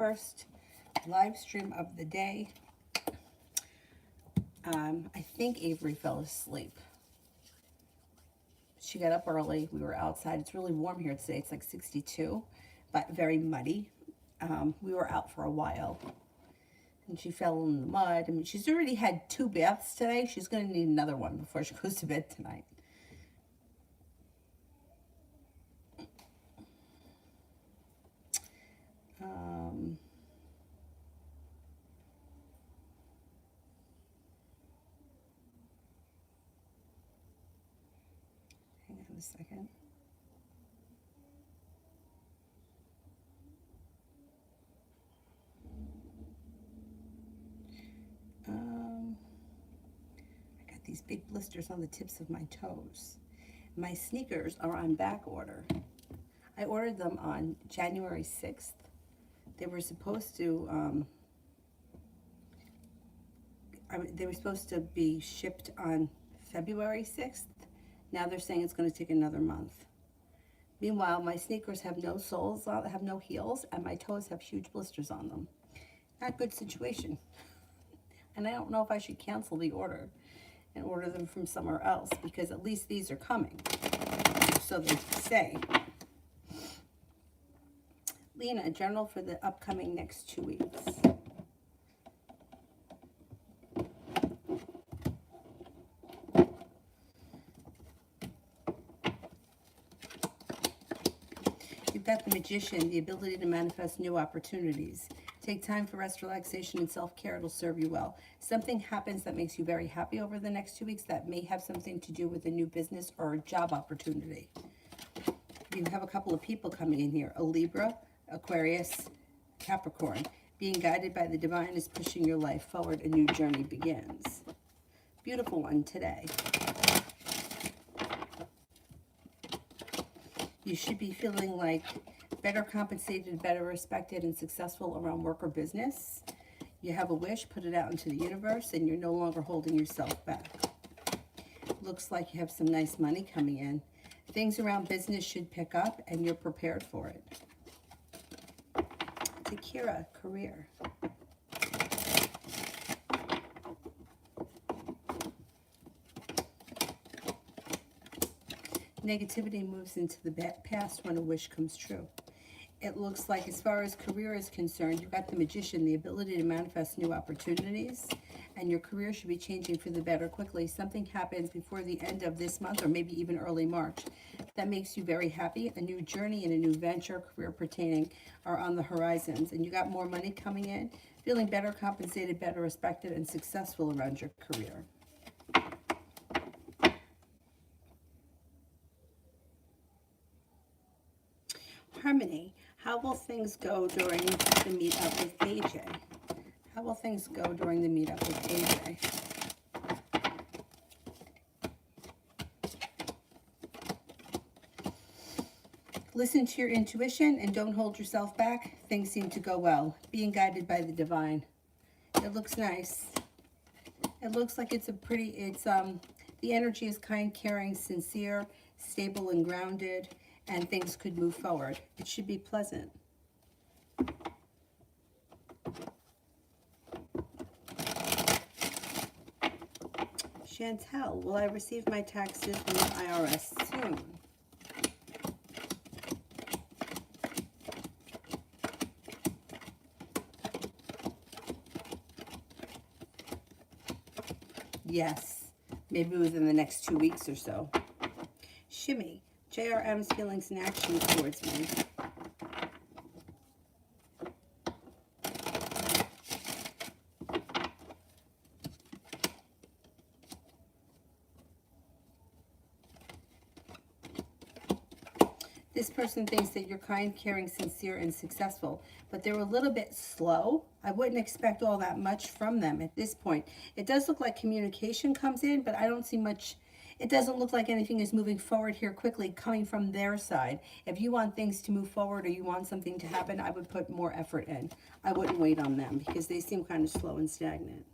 First live stream of the day. I think Avery fell asleep. She got up early. We were outside. It's really warm here today. It's like 62, but very muddy. We were out for a while. And she fell in the mud. I mean, she's already had 2 baths today. She's going to need another one before she goes to bed tonight. Hang on a second. I got these big blisters on the tips of my toes. My sneakers are on back order. I ordered them on January 6th. They were supposed to be shipped on February 6th. Now they're saying it's going to take another month. Meanwhile, my sneakers have no soles, have no heels, and my toes have huge blisters on them. Not a good situation. And I don't know if I should cancel the order and order them from somewhere else, because at least these are coming. So they say. Lena, a journal for the upcoming next 2 weeks. You've got the Magician, the ability to manifest new opportunities. Take time for rest, relaxation, and self-care. It'll serve you well. Something happens that makes you very happy over the next 2 weeks that may have something to do with a new business or a job opportunity. You have a couple of people coming in here. A Libra, Aquarius, Capricorn. Being guided by the divine is pushing your life forward. A new journey begins. Beautiful one today. You should be feeling like better compensated, better respected, and successful around work or business. You have a wish, put it out into the universe, and you're no longer holding yourself back. Looks like you have some nice money coming in. Things around business should pick up, and you're prepared for it. Takira, career. Negativity moves into the past when a wish comes true. It looks like, as far as career is concerned, you've got the Magician, the ability to manifest new opportunities, and your career should be changing for the better quickly. Something happens before the end of this month, or maybe even early March, that makes you very happy. A new journey and a new venture, career pertaining, are on the horizons, and you got more money coming in, feeling better compensated, better respected, and successful around your career. Harmony, how will things go during the meetup with AJ? How will things go during the meetup with AJ? Listen to your intuition and don't hold yourself back. Things seem to go well. Being guided by the divine. It looks nice. It looks like it's the energy is kind, caring, sincere, stable, and grounded. And things could move forward. It should be pleasant. Chantel, will I receive my taxes from the IRS soon? Yes, maybe within the next 2 weeks or so. Shimmy, JRM's feelings and actions towards me. This person thinks that you're kind, caring, sincere, and successful, but they're a little bit slow. I wouldn't expect all that much from them at this point. It does look like communication comes in, but I don't see much. It doesn't look like anything is moving forward here quickly coming from their side. If you want things to move forward or you want something to happen, I would put more effort in. I wouldn't wait on them because they seem kind of slow and stagnant.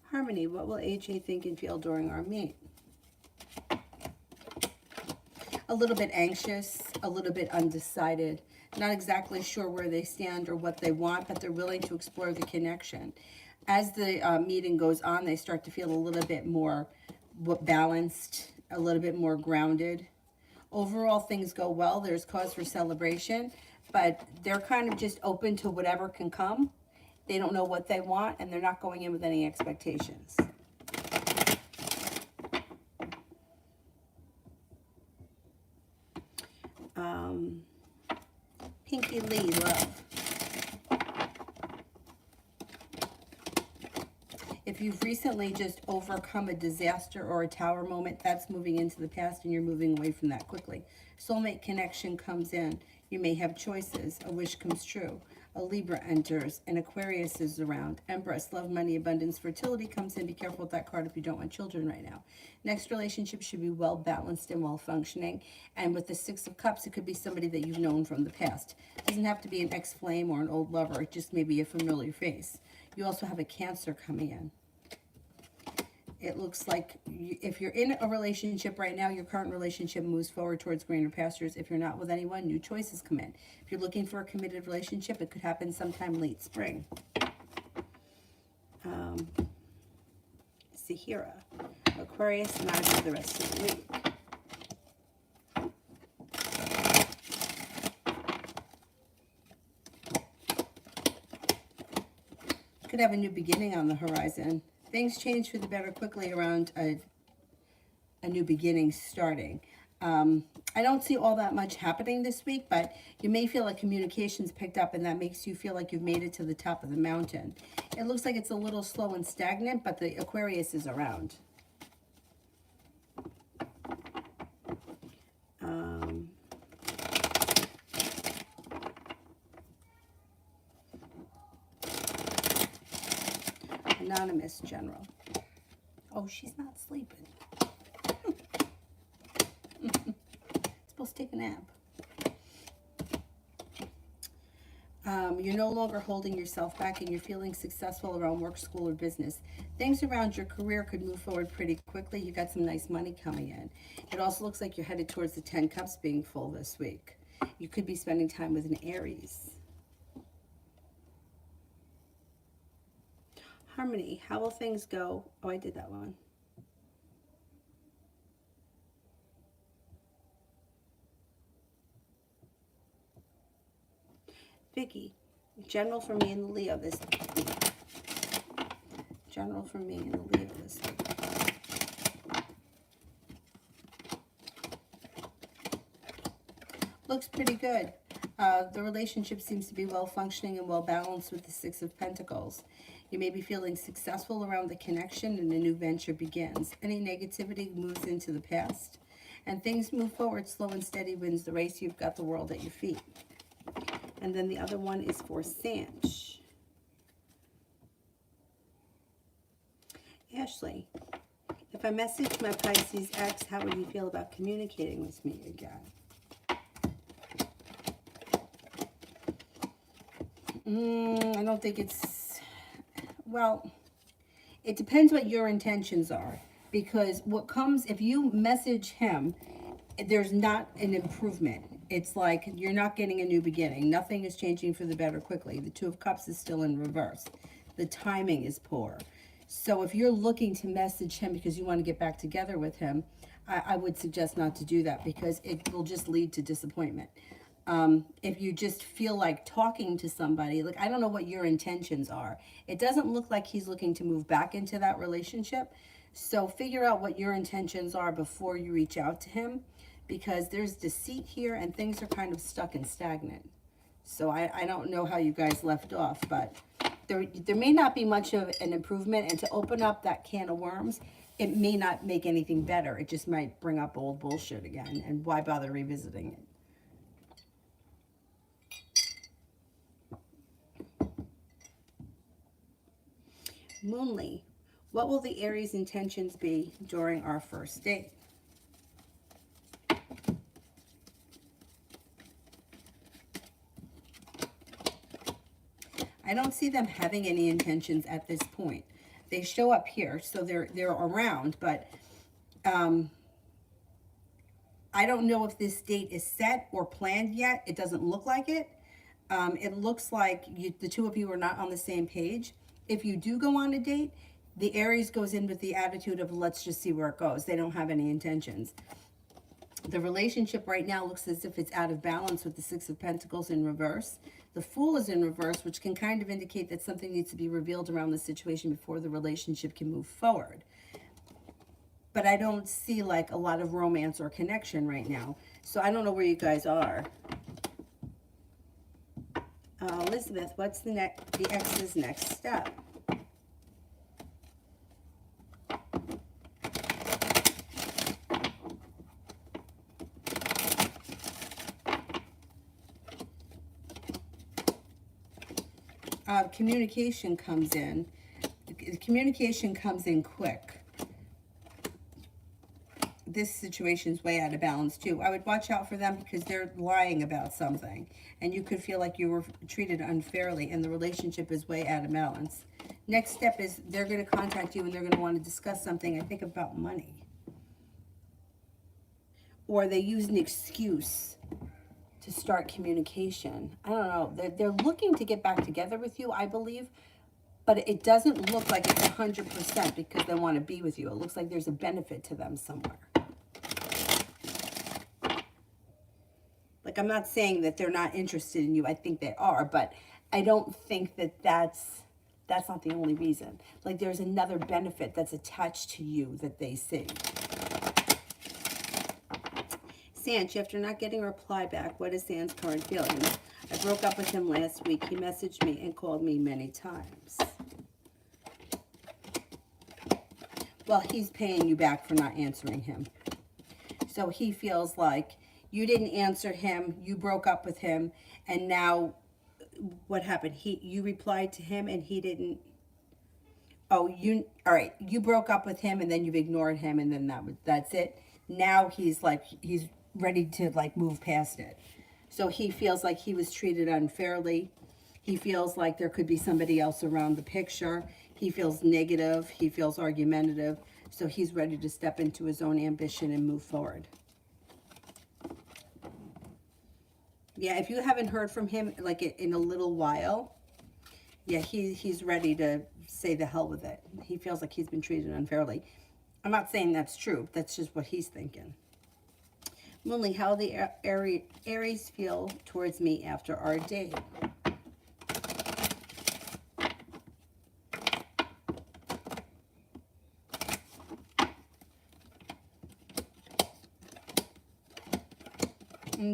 Harmony, what will AJ think and feel during our meet? A little bit anxious, a little bit undecided. Not exactly sure where they stand or what they want, but they're willing to explore the connection. As the meeting goes on, they start to feel a little bit more balanced, a little bit more grounded. Overall, things go well. There's cause for celebration, but they're kind of just open to whatever can come. They don't know what they want, and they're not going in with any expectations. Pinky Lee, love. If you've recently just overcome a disaster or a tower moment, that's moving into the past and you're moving away from that quickly. Soulmate connection comes in. You may have choices. A wish comes true. A Libra enters. An Aquarius is around. Empress, love, money, abundance, fertility comes in. Be careful with that card if you don't want children right now. Next relationship should be well balanced and well functioning. And with the Six of Cups, it could be somebody that you've known from the past. It doesn't have to be an ex-flame or an old lover. It just may be a familiar face. You also have a Cancer coming in. It looks like if you're in a relationship right now, your current relationship moves forward towards greener pastures. If you're not with anyone, new choices come in. If you're looking for a committed relationship, it could happen sometime late spring. Sahira, Aquarius, now for the rest of the week. Could have a new beginning on the horizon. Things change for the better quickly around a new beginning starting. I don't see all that much happening this week, but you may feel like communication's picked up and that makes you feel like you've made it to the top of the mountain. It looks like it's a little slow and stagnant, but the Aquarius is around. Anonymous General. Oh, she's not sleeping. Supposed to take a nap. You're no longer holding yourself back and you're feeling successful around work, school, or business. Things around your career could move forward pretty quickly. You got some nice money coming in. It also looks like you're headed towards the 10 Cups being full this week. You could be spending time with an Aries. Harmony, how will things go? Oh, I did that one. Vicky, general for me in the Leo this week. General for me in the Leo this week. Looks pretty good. The relationship seems to be well functioning and well balanced with the Six of Pentacles. You may be feeling successful around the connection and a new venture begins. Any negativity moves into the past. And things move forward. Slow and steady wins the race. You've got the world at your feet. And then the other one is for Sanch. Ashley, if I message my Pisces ex, how would you feel about communicating with me again? I don't think it's, well, it depends what your intentions are. Because what comes, if you message him, there's not an improvement. It's like you're not getting a new beginning. Nothing is changing for the better quickly. The Two of Cups is still in reverse. The timing is poor. So if you're looking to message him because you want to get back together with him, I would suggest not to do that because it will just lead to disappointment. If you just feel like talking to somebody, like, I don't know what your intentions are. It doesn't look like he's looking to move back into that relationship. So figure out what your intentions are before you reach out to him, because there's deceit here and things are kind of stuck and stagnant. So I don't know how you guys left off, but there may not be much of an improvement, and to open up that can of worms, it may not make anything better. It just might bring up old bullshit again, and why bother revisiting it? Moonly, what will the Aries intentions be during our first date? I don't see them having any intentions at this point. They show up here, so they're around, but I don't know if this date is set or planned yet. It doesn't look like it. It looks like the two of you are not on the same page. If you do go on a date, the Aries goes in with the attitude of let's just see where it goes. They don't have any intentions. The relationship right now looks as if it's out of balance with the Six of Pentacles in reverse. The Fool is in reverse, which can kind of indicate that something needs to be revealed around the situation before the relationship can move forward. But I don't see like a lot of romance or connection right now. So I don't know where you guys are. Elizabeth, what's the ex's next step? Communication comes in. Communication comes in quick. This situation's way out of balance too. I would watch out for them because they're lying about something. And you could feel like you were treated unfairly and the relationship is way out of balance. Next step is they're going to contact you and they're going to want to discuss something, I think, about money. Or they use an excuse to start communication. I don't know. They're looking to get back together with you, I believe. But it doesn't look like it's 100% because they want to be with you. It looks like there's a benefit to them somewhere. Like, I'm not saying that they're not interested in you. I think they are. But I don't think that that's not the only reason. Like, there's another benefit that's attached to you that they see. Sanch, after not getting a reply back, what is San's current feelings? I broke up with him last week. He messaged me and called me many times. Well, he's paying you back for not answering him. So he feels like you didn't answer him, you broke up with him, and now what happened? You replied to him and he didn't. Oh, all right, you broke up with him and then you've ignored him and then that's it. Now he's ready to like move past it. So he feels like he was treated unfairly. He feels like there could be somebody else around the picture. He feels negative. He feels argumentative. So he's ready to step into his own ambition and move forward. Yeah, if you haven't heard from him like in a little while, yeah, he's ready to say the hell with it. He feels like he's been treated unfairly. I'm not saying that's true. That's just what he's thinking. Moonly, how the Aries feel towards me after our date.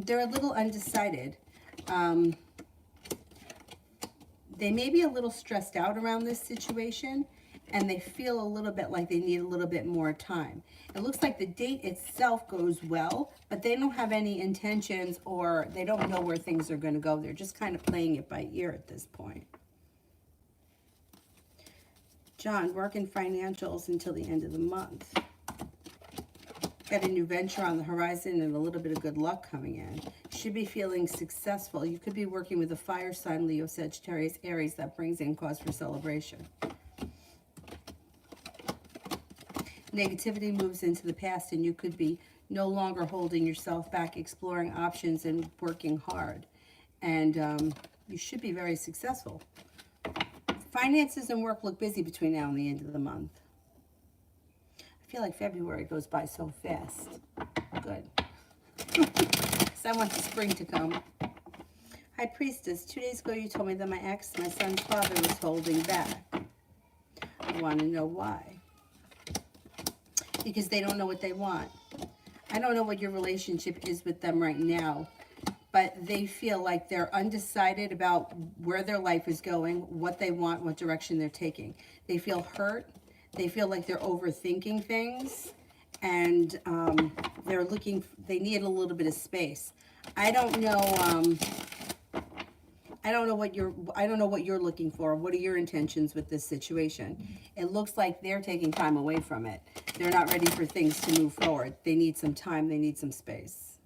They're a little undecided. They may be a little stressed out around this situation, and they feel a little bit like they need a little bit more time. It looks like the date itself goes well, but they don't have any intentions or they don't know where things are going to go. They're just kind of playing it by ear at this point. John, work and financials until the end of the month. Got a new venture on the horizon and a little bit of good luck coming in. Should be feeling successful. You could be working with a fire sign, Leo, Sagittarius, Aries. That brings in cause for celebration. Negativity moves into the past and you could be no longer holding yourself back, exploring options and working hard. And you should be very successful. Finances and work look busy between now and the end of the month. I feel like February goes by so fast. Good. So I want the spring to come. High Priestess, 2 days ago you told me that my son's father, was holding back. I want to know why. Because they don't know what they want. I don't know what your relationship is with them right now, but they feel like they're undecided about where their life is going, what they want, what direction they're taking. They feel hurt. They feel like they're overthinking things, and they need a little bit of space. I don't know what you're looking for. What are your intentions with this situation? It looks like they're taking time away from it. They're not ready for things to move forward. They need some time. They need some space.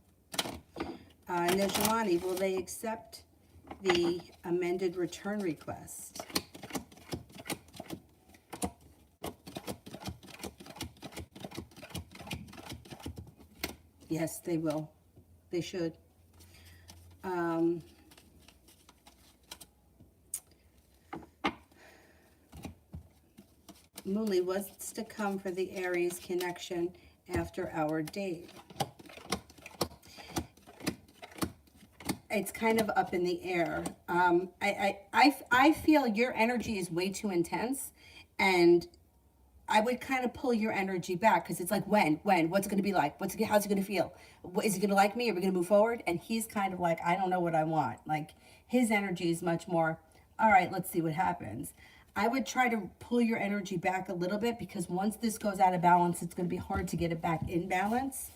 Nejlani, will they accept the amended return request? Yes, they will. They should. Moonly, what's to come for the Aries connection after our date? It's kind of up in the air. I feel your energy is way too intense, and I would kind of pull your energy back because it's like, when, what's it going to be like? How's it going to feel? Is he going to like me? Are we going to move forward? And he's kind of like, I don't know what I want. Like, his energy is much more, all right, let's see what happens. I would try to pull your energy back a little bit because once this goes out of balance, it's going to be hard to get it back in balance.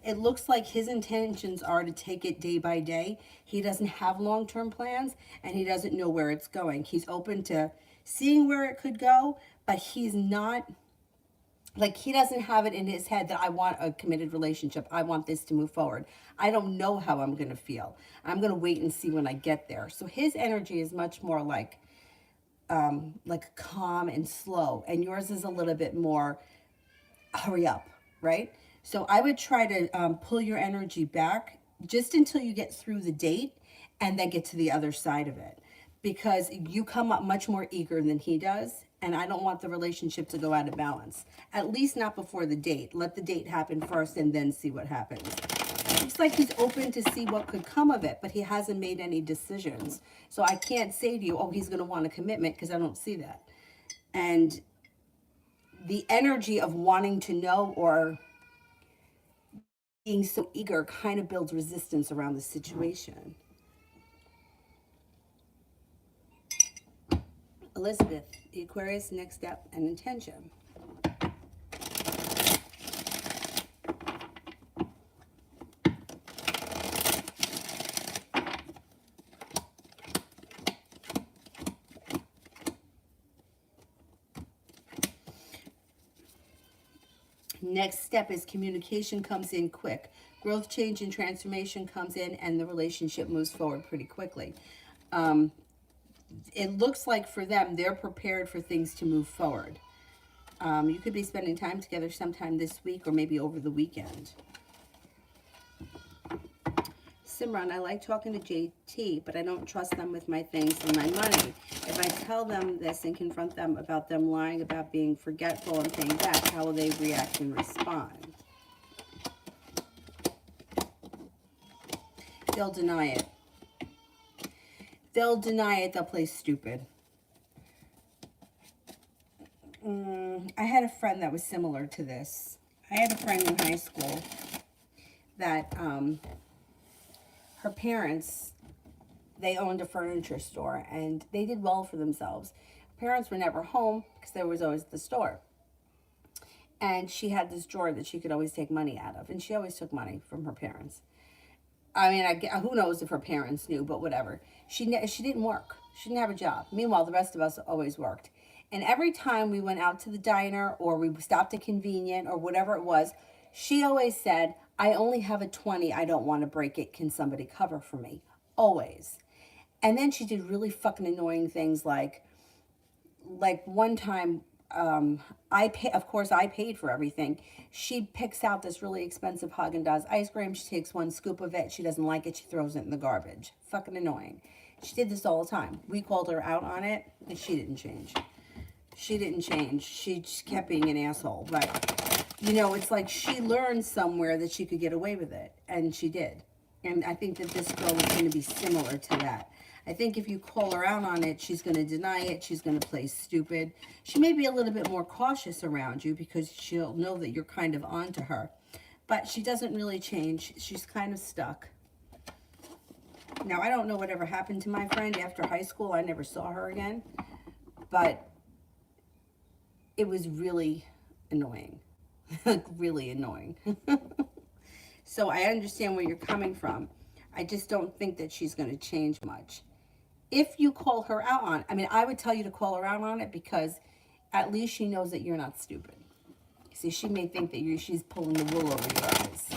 It looks like his intentions are to take it day by day. He doesn't have long-term plans, and he doesn't know where it's going. He's open to seeing where it could go, but he's not, like, he doesn't have it in his head that I want a committed relationship. I want this to move forward. I don't know how I'm going to feel. I'm going to wait and see when I get there. So his energy is much more like calm and slow, and yours is a little bit more hurry up, right? So I would try to pull your energy back just until you get through the date and then get to the other side of it, because you come up much more eager than he does, and I don't want the relationship to go out of balance, at least not before the date. Let the date happen first and then see what happens. Looks like he's open to see what could come of it, but he hasn't made any decisions. So I can't say to you, oh, he's going to want a commitment, because I don't see that. And the energy of wanting to know or being so eager kind of builds resistance around the situation. Elizabeth, the Aquarius, next step and intention. Next step is communication comes in quick. Growth, change, and transformation comes in, and the relationship moves forward pretty quickly. It looks like for them, they're prepared for things to move forward. You could be spending time together sometime this week or maybe over the weekend. Simran, I like talking to JT, but I don't trust them with my things and my money. If I tell them this and confront them about them lying about being forgetful and paying back, how will they react and respond? They'll deny it. They'll deny it. They'll play stupid. I had a friend that was similar to this. I had a friend in high school that her parents, they owned a furniture store, and they did well for themselves. Her parents were never home because there was always the store. And she had this drawer that she could always take money out of, and she always took money from her parents. I mean, who knows if her parents knew, but whatever. She didn't work. She didn't have a job. Meanwhile, the rest of us always worked. And every time we went out to the diner or we stopped at convenient or whatever it was, she always said, I only have a 20. I don't want to break it. Can somebody cover for me? Always. And then she did really fucking annoying things like one time, of course I paid for everything. She picks out this really expensive Haagen-Dazs ice cream. She takes one scoop of it. She doesn't like it. She throws it in the garbage. Fucking annoying. She did this all the time. We called her out on it, and she didn't change. She didn't change. She just kept being an asshole. But, you know, it's like she learned somewhere that she could get away with it, and she did. And I think that this girl is going to be similar to that. I think if you call her out on it, she's going to deny it. She's going to play stupid. She may be a little bit more cautious around you because she'll know that you're kind of onto her. But she doesn't really change. She's kind of stuck. Now, I don't know whatever happened to my friend after high school. I never saw her again. But it was really annoying. Like, really annoying. So I understand where you're coming from. I just don't think that she's going to change much. If you call her out on it, I mean, I would tell you to call her out on it because at least she knows that you're not stupid. See, she may think that she's pulling the wool over your eyes.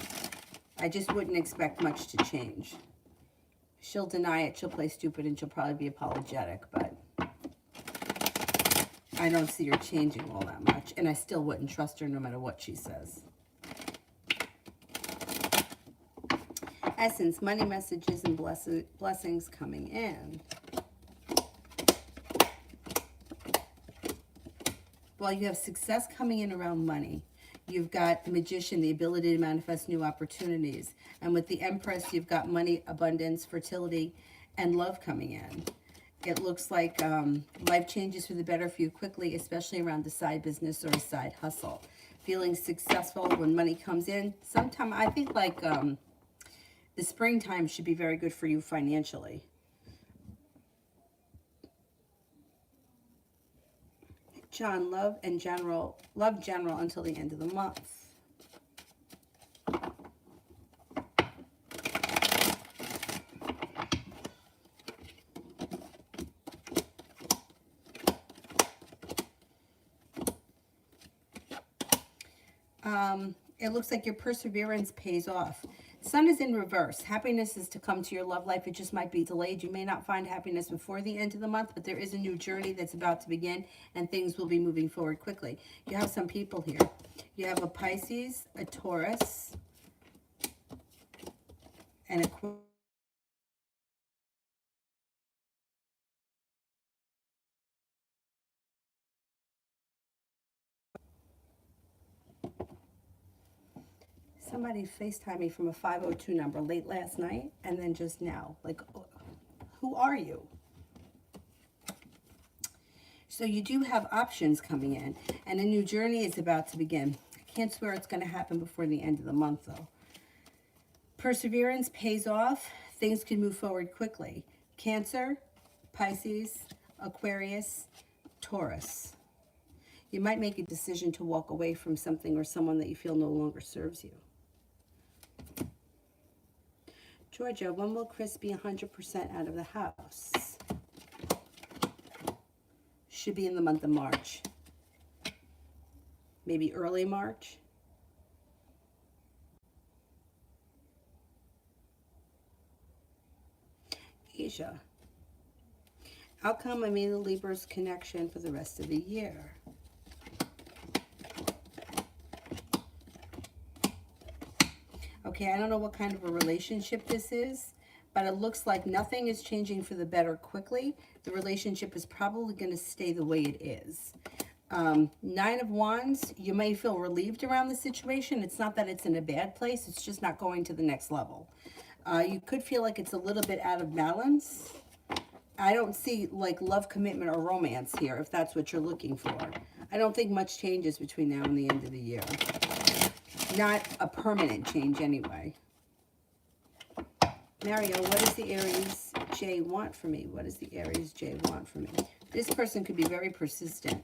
I just wouldn't expect much to change. She'll deny it, she'll play stupid, and she'll probably be apologetic, but I don't see her changing all that much, and I still wouldn't trust her no matter what she says. Essence, money messages and blessings coming in. Well, you have success coming in around money. You've got the Magician, the ability to manifest new opportunities. And with the Empress, you've got money, abundance, fertility, and love coming in. It looks like life changes for the better for you quickly, especially around a side business or a side hustle. Feeling successful when money comes in. Sometime, I think like the springtime should be very good for you financially. John, love general until the end of the month. It looks like your perseverance pays off. Sun is in reverse. Happiness is to come to your love life. It just might be delayed. You may not find happiness before the end of the month, but there is a new journey that's about to begin, and things will be moving forward quickly. You have some people here. You have a Pisces, a Taurus, and a Somebody FaceTimed me from a 502 number late last night and then just now. Like, who are you? So you do have options coming in, and a new journey is about to begin. I can't swear it's going to happen before the end of the month, though. Perseverance pays off. Things can move forward quickly. Cancer, Pisces, Aquarius, Taurus. You might make a decision to walk away from something or someone that you feel no longer serves you. Georgia, when will Chris be 100% out of the house? Should be in the month of March. Maybe early March. Asia. Outcome, I mean the Libra's connection for the rest of the year. Okay, I don't know what kind of a relationship this is, but it looks like nothing is changing for the better quickly. The relationship is probably going to stay the way it is. 9 of Wands, you may feel relieved around the situation. It's not that it's in a bad place. It's just not going to the next level. You could feel like it's a little bit out of balance. I don't see like love, commitment, or romance here, if that's what you're looking for. I don't think much changes between now and the end of the year. Not a permanent change anyway. Mario, what does the Aries J want from me? What does the Aries J want from me? This person could be very persistent.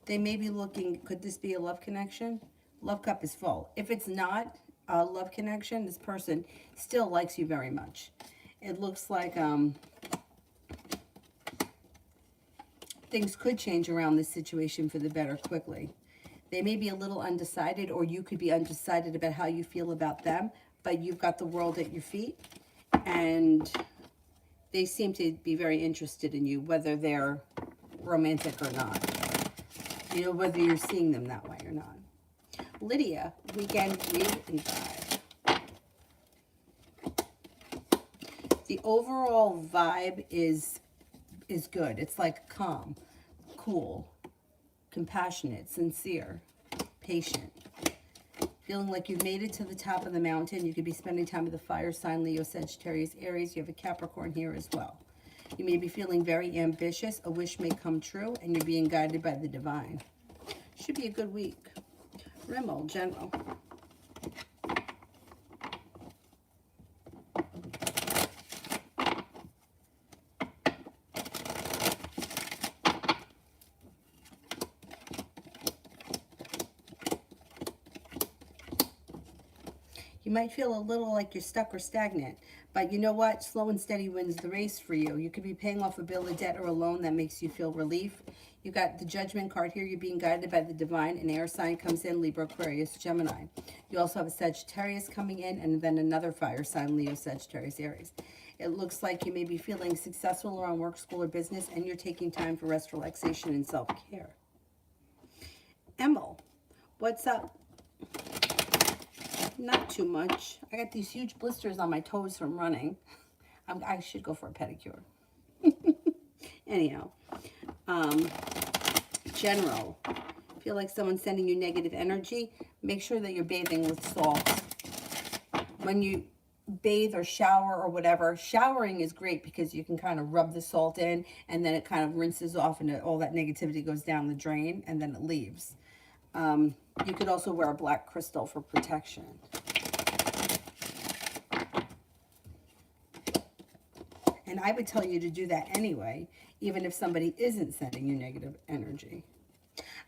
They may be looking, could this be a love connection? Love cup is full. If it's not a love connection, this person still likes you very much. It looks like things could change around this situation for the better quickly. They may be a little undecided, or you could be undecided about how you feel about them, but you've got the world at your feet, and they seem to be very interested in you, whether they're romantic or not. You know, whether you're seeing them that way or not. Lydia, weekend read and vibe. The overall vibe is good. It's like calm, cool, compassionate, sincere, patient. Feeling like you've made it to the top of the mountain. You could be spending time with a fire sign, Leo, Sagittarius, Aries. You have a Capricorn here as well. You may be feeling very ambitious. A wish may come true, and you're being guided by the divine. Should be a good week. Rimmel, general. You might feel a little like you're stuck or stagnant, but you know what? Slow and steady wins the race for you. You could be paying off a bill of debt or a loan that makes you feel relief. You got the Judgment card here. You're being guided by the divine. An air sign comes in, Libra, Aquarius, Gemini. You also have a Sagittarius coming in, and then another fire sign, Leo, Sagittarius, Aries. It looks like you may be feeling successful around work, school, or business, and you're taking time for rest, relaxation, and self-care. Emil, what's up? Not too much. I got these huge blisters on my toes from running. I should go for a pedicure. Anyhow, general. Feel like someone's sending you negative energy, make sure that you're bathing with salt. When you bathe or shower or whatever, showering is great because you can kind of rub the salt in and then it kind of rinses off and all that negativity goes down the drain and then it leaves. You could also wear a black crystal for protection. And I would tell you to do that anyway, even if somebody isn't sending you negative energy.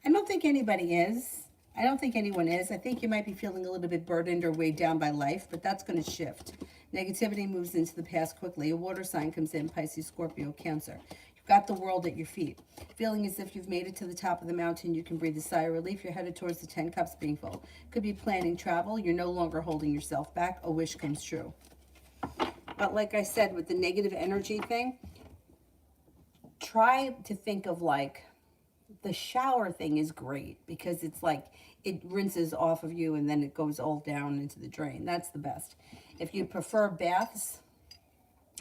I don't think anybody is. I don't think anyone is. I think you might be feeling a little bit burdened or weighed down by life, but that's going to shift. Negativity moves into the past quickly. A water sign comes in, Pisces, Scorpio, Cancer. You've got the world at your feet. Feeling as if you've made it to the top of the mountain, you can breathe a sigh of relief. You're headed towards the 10 cups being full. Could be planning travel. You're no longer holding yourself back. A wish comes true. But like I said, with the negative energy thing, try to think of like, the shower thing is great because it's like it rinses off of you and then it goes all down into the drain. That's the best. If you prefer baths,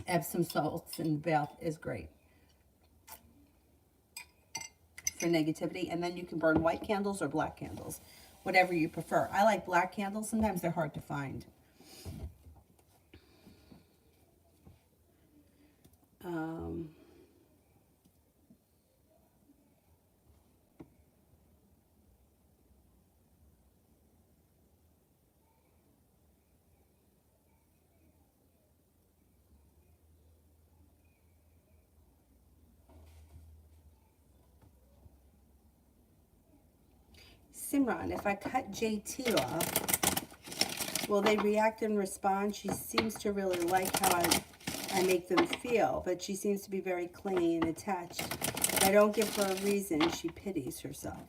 Epsom salts in the bath is great for negativity. And then you can burn white candles or black candles, whatever you prefer. I like black candles. Sometimes they're hard to find. Simran, if I cut JT off, will they react and respond? She seems to really like how I make them feel, but she seems to be very clingy and attached. If I don't give her a reason, she pities herself.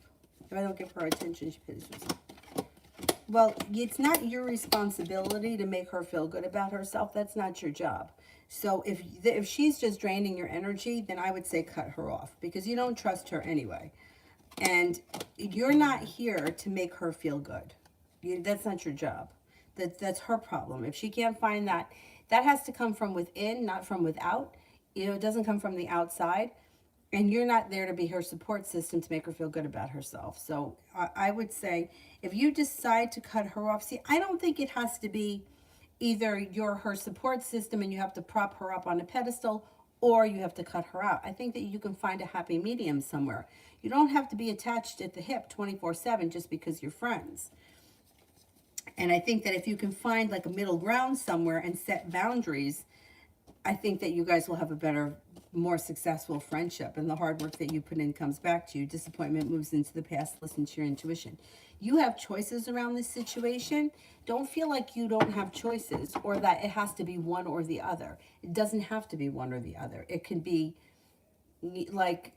If I don't give her attention, she pities herself. Well, it's not your responsibility to make her feel good about herself. That's not your job. So if she's just draining your energy, then I would say cut her off because you don't trust her anyway. And you're not here to make her feel good. That's not your job. That's her problem. If she can't find that, that has to come from within, not from without. It doesn't come from the outside. And you're not there to be her support system to make her feel good about herself. So I would say if you decide to cut her off, see, I don't think it has to be either you're her support system and you have to prop her up on a pedestal or you have to cut her out. I think that you can find a happy medium somewhere. You don't have to be attached at the hip 24/7 just because you're friends. And I think that if you can find like a middle ground somewhere and set boundaries, I think that you guys will have a better, more successful friendship. And the hard work that you put in comes back to you. Disappointment moves into the past. Listen to your intuition. You have choices around this situation. Don't feel like you don't have choices or that it has to be one or the other. It doesn't have to be one or the other. It can be like,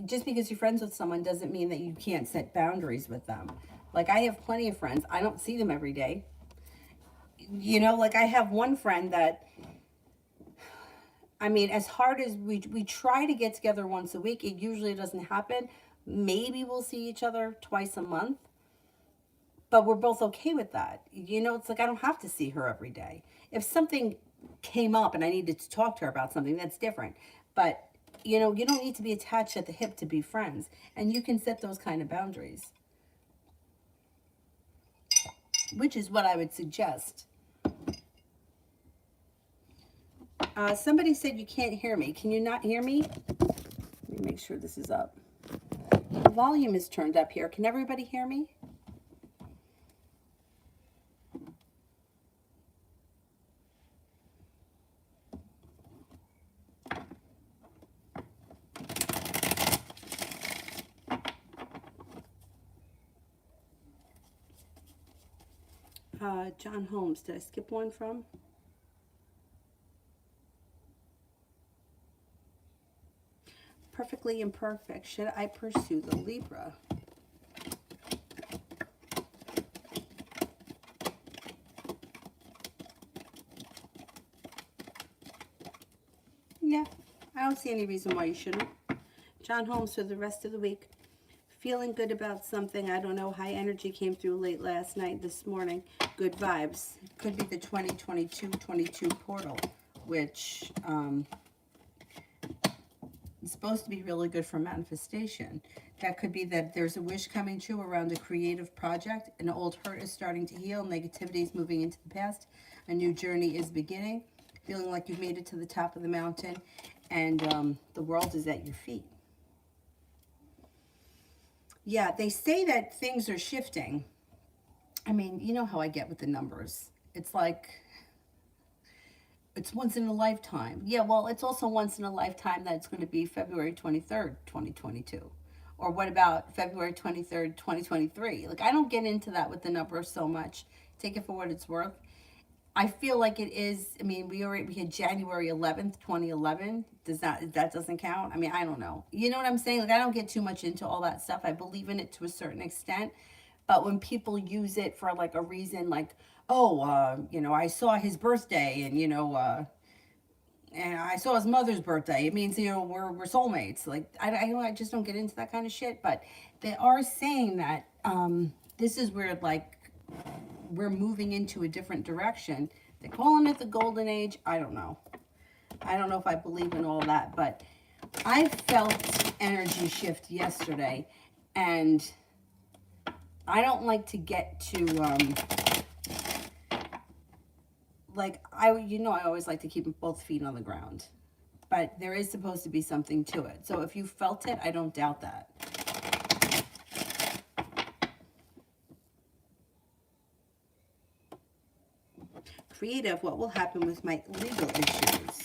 just because you're friends with someone doesn't mean that you can't set boundaries with them. Like I have plenty of friends. I don't see them every day. You know, like I have one friend that, I mean, as hard as we try to get together once a week, it usually doesn't happen. Maybe we'll see each other twice a month, but we're both okay with that. You know, it's like I don't have to see her every day. If something came up and I needed to talk to her about something, that's different. But, you know, you don't need to be attached at the hip to be friends. And you can set those kind of boundaries, which is what I would suggest. Somebody said you can't hear me. Can you not hear me? Let me make sure this is up. The volume is turned up here. Can everybody hear me? John Holmes, did I skip one from? Perfectly imperfect. Should I pursue the Libra? Yeah, I don't see any reason why you shouldn't. John Holmes for the rest of the week. Feeling good about something. I don't know. High energy came through late last night, this morning. Good vibes. Could be the 2022 portal, which is supposed to be really good for manifestation. That could be that there's a wish coming true around a creative project. An old hurt is starting to heal. Negativity is moving into the past. A new journey is beginning. Feeling like you've made it to the top of the mountain, and the world is at your feet. Yeah, they say that things are shifting. I mean, you know how I get with the numbers. It's like, it's once in a lifetime. Yeah, well, it's also once in a lifetime that it's going to be February 23rd, 2022. Or what about February 23rd, 2023? Like, I don't get into that with the numbers so much. Take it for what it's worth. I feel like it is. I mean, we had January 11th, 2011. That doesn't count? I mean, I don't know. You know what I'm saying? Like, I don't get too much into all that stuff. I believe in it to a certain extent. But when people use it for like a reason, like, oh, you know, I saw his birthday, and and I saw his mother's birthday. It means, you know, we're soulmates. Like, I just don't get into that kind of shit. But they are saying that this is where, like, we're moving into a different direction. They're calling it the golden age. I don't know. I don't know if I believe in all that, but I felt energy shift yesterday, and I don't like to get to I always like to keep both feet on the ground, but there is supposed to be something to it. So if you felt it, I don't doubt that. Creative, what will happen with my legal issues?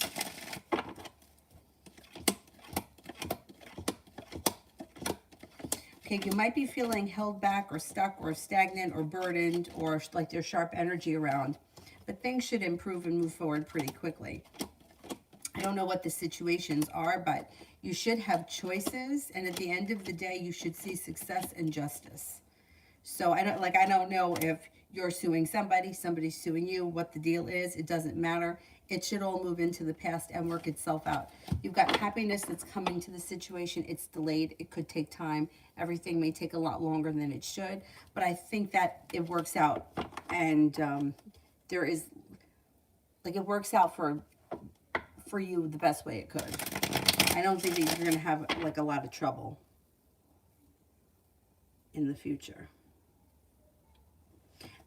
Okay, you might be feeling held back or stuck or stagnant or burdened or like there's sharp energy around, but things should improve and move forward pretty quickly. I don't know what the situations are, but you should have choices, and at the end of the day, you should see success and justice. So I don't know if you're suing somebody, somebody's suing you, what the deal is. It doesn't matter. It should all move into the past and work itself out. You've got happiness that's coming to the situation. It's delayed. It could take time. Everything may take a lot longer than it should, but I think that it works out, and there is, like, it works out for you the best way it could. I don't think that you're going to have like a lot of trouble in the future.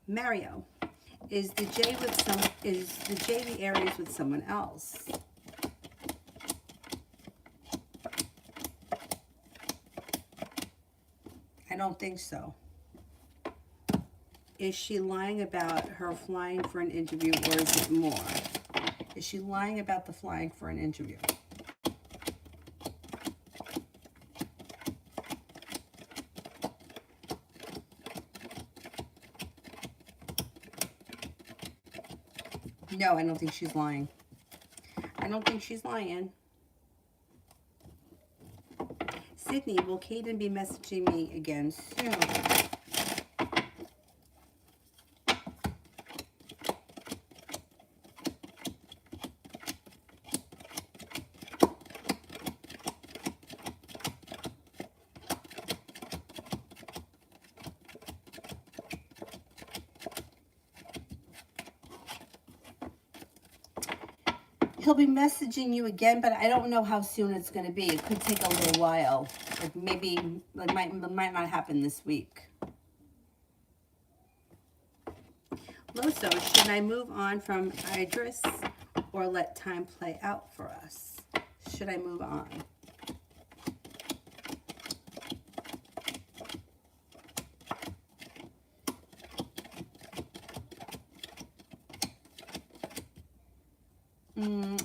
Mario, is the J the Aries with someone else? I don't think so. Is she lying about her flying for an interview, or is it more? Is she lying about the flying for an interview? No, I don't think she's lying. I don't think she's lying. Sydney, will Caden be messaging me again soon? He'll be messaging you again, but I don't know how soon it's going to be. It could take a little while. Like, maybe it might not happen this week. Loso, should I move on from Idris or let time play out for us? Should I move on?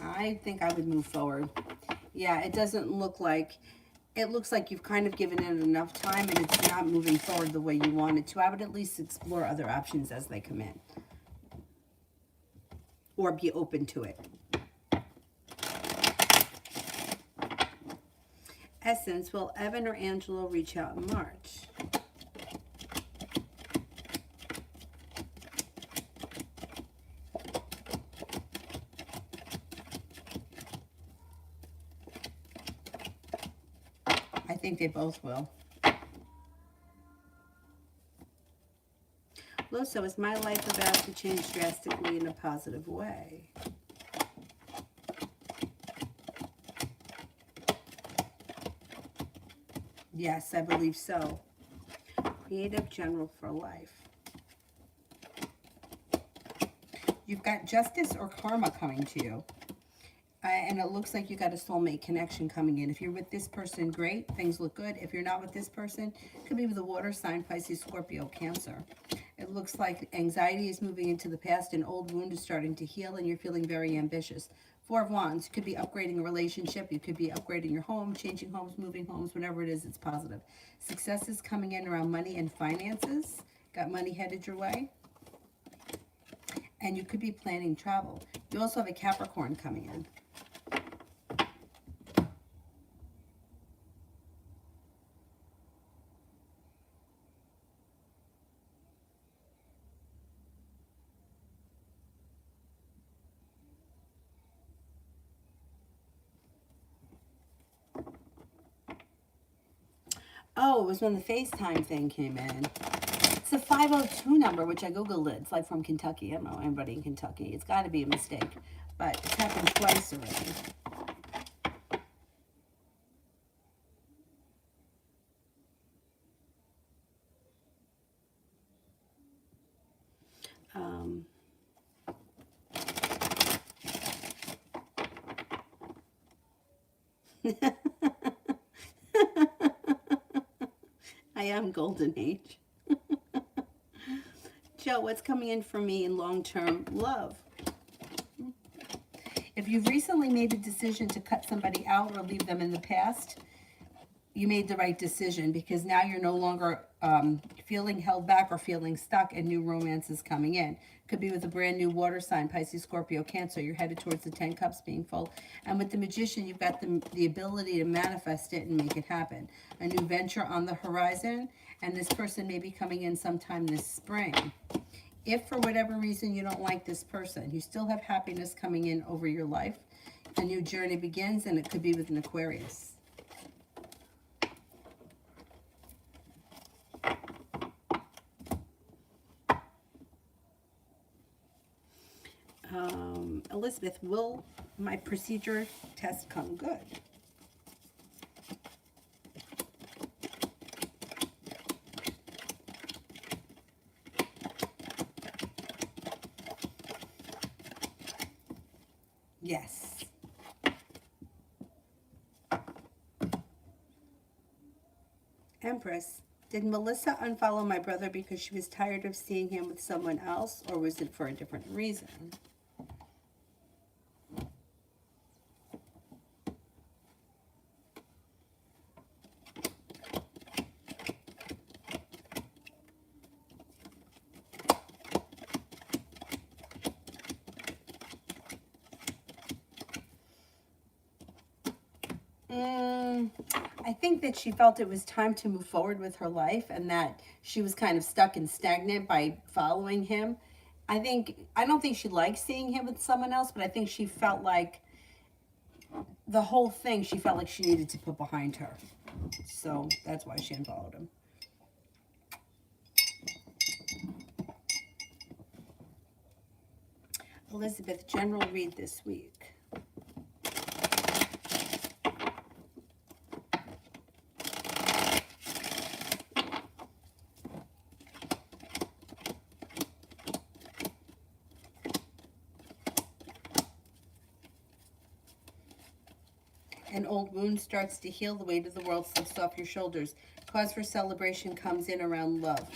I think I would move forward. Yeah, it doesn't look like, it looks like you've kind of given it enough time and it's not moving forward the way you want it to. I would at least explore other options as they come in. Or be open to it. Essence, will Evan or Angelo reach out in March? I think they both will. Loso, is my life about to change drastically in a positive way? Yes, I believe so. Creative general for life. You've got justice or karma coming to you. And it looks like you got a soulmate connection coming in. If you're with this person, great. Things look good. If you're not with this person, could be with a water sign, Pisces, Scorpio, Cancer. It looks like anxiety is moving into the past. An old wound is starting to heal, and you're feeling very ambitious. Four of Wands. You could be upgrading a relationship. You could be upgrading your home, changing homes, moving homes, whatever it is, it's positive. Success is coming in around money and finances. Got money headed your way. And you could be planning travel. You also have a Capricorn coming in. Oh, it was when the FaceTime thing came in. It's a 502 number, which I Googled it. It's like from Kentucky. I don't know anybody in Kentucky. It's got to be a mistake. But it's happened twice already. I am golden age. Joe, what's coming in for me in long-term love? If you've recently made a decision to cut somebody out or leave them in the past, you made the right decision, because now you're no longer feeling held back or feeling stuck, and new romance is coming in. Could be with a brand new water sign, Pisces, Scorpio, Cancer. You're headed towards the 10 cups being full. And with the Magician, you've got the ability to manifest it and make it happen. A new venture on the horizon, and this person may be coming in sometime this spring. If for whatever reason you don't like this person, you still have happiness coming in over your life. A new journey begins, and it could be with an Aquarius. Elizabeth, will my procedure test come good? Yes. Empress, did Melissa unfollow my brother because she was tired of seeing him with someone else, or was it for a different reason? I think that she felt it was time to move forward with her life, and that she was kind of stuck and stagnant by following him. I don't think she liked seeing him with someone else, but I think she felt like the whole thing, she felt like she needed to put behind her. So that's why she unfollowed him. Elizabeth, general read this week. An old wound starts to heal. The weight of the world slips off your shoulders. Cause for celebration comes in around love.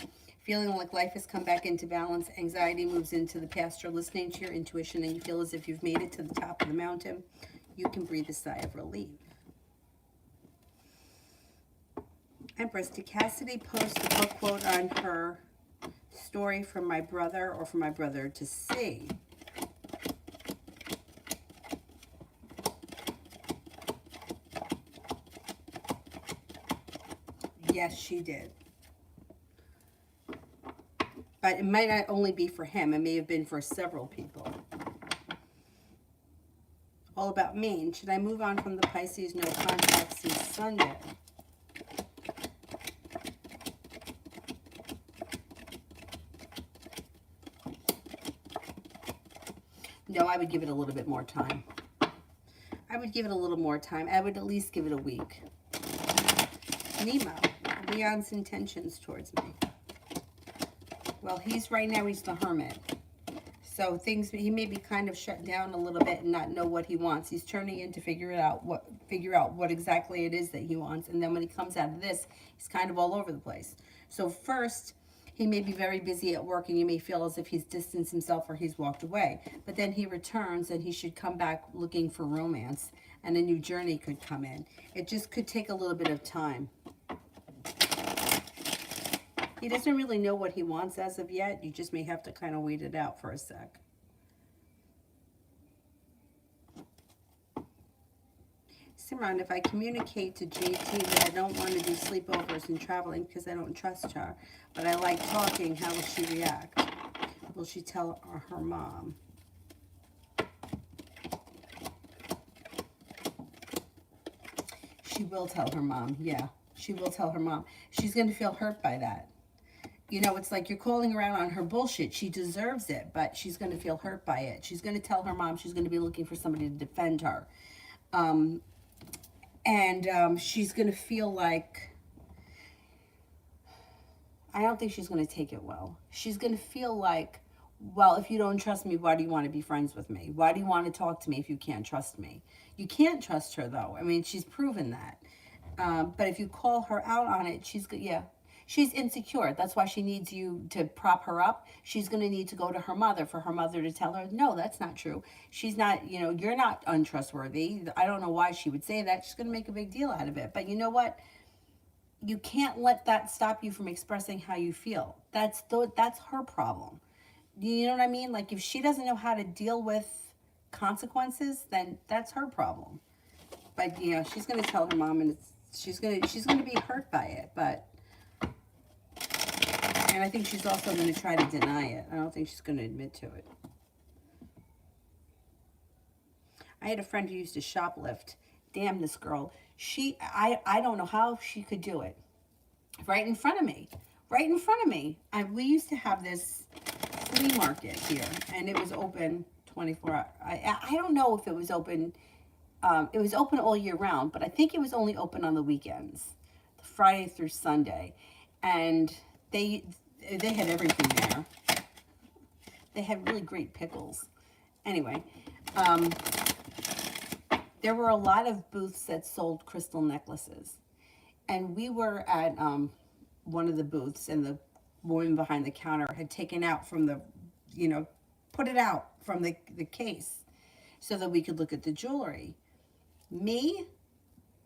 Feeling like life has come back into balance. Anxiety moves into the past. You're listening to your intuition, and you feel as if you've made it to the top of the mountain. You can breathe a sigh of relief. Empress, did Cassidy post a book quote on her story for my brother, or for my brother to see? Yes, she did. But it might not only be for him. It may have been for several people. All about Maine. Should I move on from the Pisces no contact since Sunday? No, I would give it a little bit more time. I would give it a little more time. I would at least give it a week. Nemo, Leon's intentions towards me. Well, right now he's the hermit. So he may be kind of shut down a little bit and not know what he wants. He's turning in to figure out what exactly it is that he wants. And then when he comes out of this, he's kind of all over the place. So first, he may be very busy at work and you may feel as if he's distanced himself or he's walked away. But then he returns and he should come back looking for romance and a new journey could come in. It just could take a little bit of time. He doesn't really know what he wants as of yet. You just may have to kind of wait it out for a sec. Simran, if I communicate to JT that I don't want to do sleepovers and traveling because I don't trust her, but I like talking, how will she react? Will she tell her mom? She will tell her mom, yeah. She will tell her mom. She's going to feel hurt by that. You know, it's like you're calling around on her bullshit. She deserves it, but she's going to feel hurt by it. She's going to tell her mom she's going to be looking for somebody to defend her. She's going to feel like, I don't think she's going to take it well. She's going to feel like, well, if you don't trust me, why do you want to be friends with me? Why do you want to talk to me if you can't trust me? You can't trust her, though. I mean, she's proven that. But if you call her out on it, she's insecure. That's why she needs you to prop her up. She's going to need to go to her mother for her mother to tell her, no, that's not true. She's not, you're not untrustworthy. I don't know why she would say that. She's going to make a big deal out of it. But you know what? You can't let that stop you from expressing how you feel. That's her problem. You know what I mean? Like, if she doesn't know how to deal with consequences, then that's her problem. But, she's going to tell her mom, and she's going to be hurt by it, but... And I think she's also going to try to deny it. I don't think she's going to admit to it. I had a friend who used to shoplift. Damn, this girl. I don't know how she could do it. Right in front of me. Right in front of me. We used to have this flea market here, and it was open 24 hours. I don't know if it was open. It was open all year round, but I think it was only open on the weekends, Friday through Sunday. And they had everything there. They had really great pickles. Anyway, there were a lot of booths that sold crystal necklaces. And we were at one of the booths, and the woman behind the counter had taken out from the, put it out from the case so that we could look at the jewelry. Me,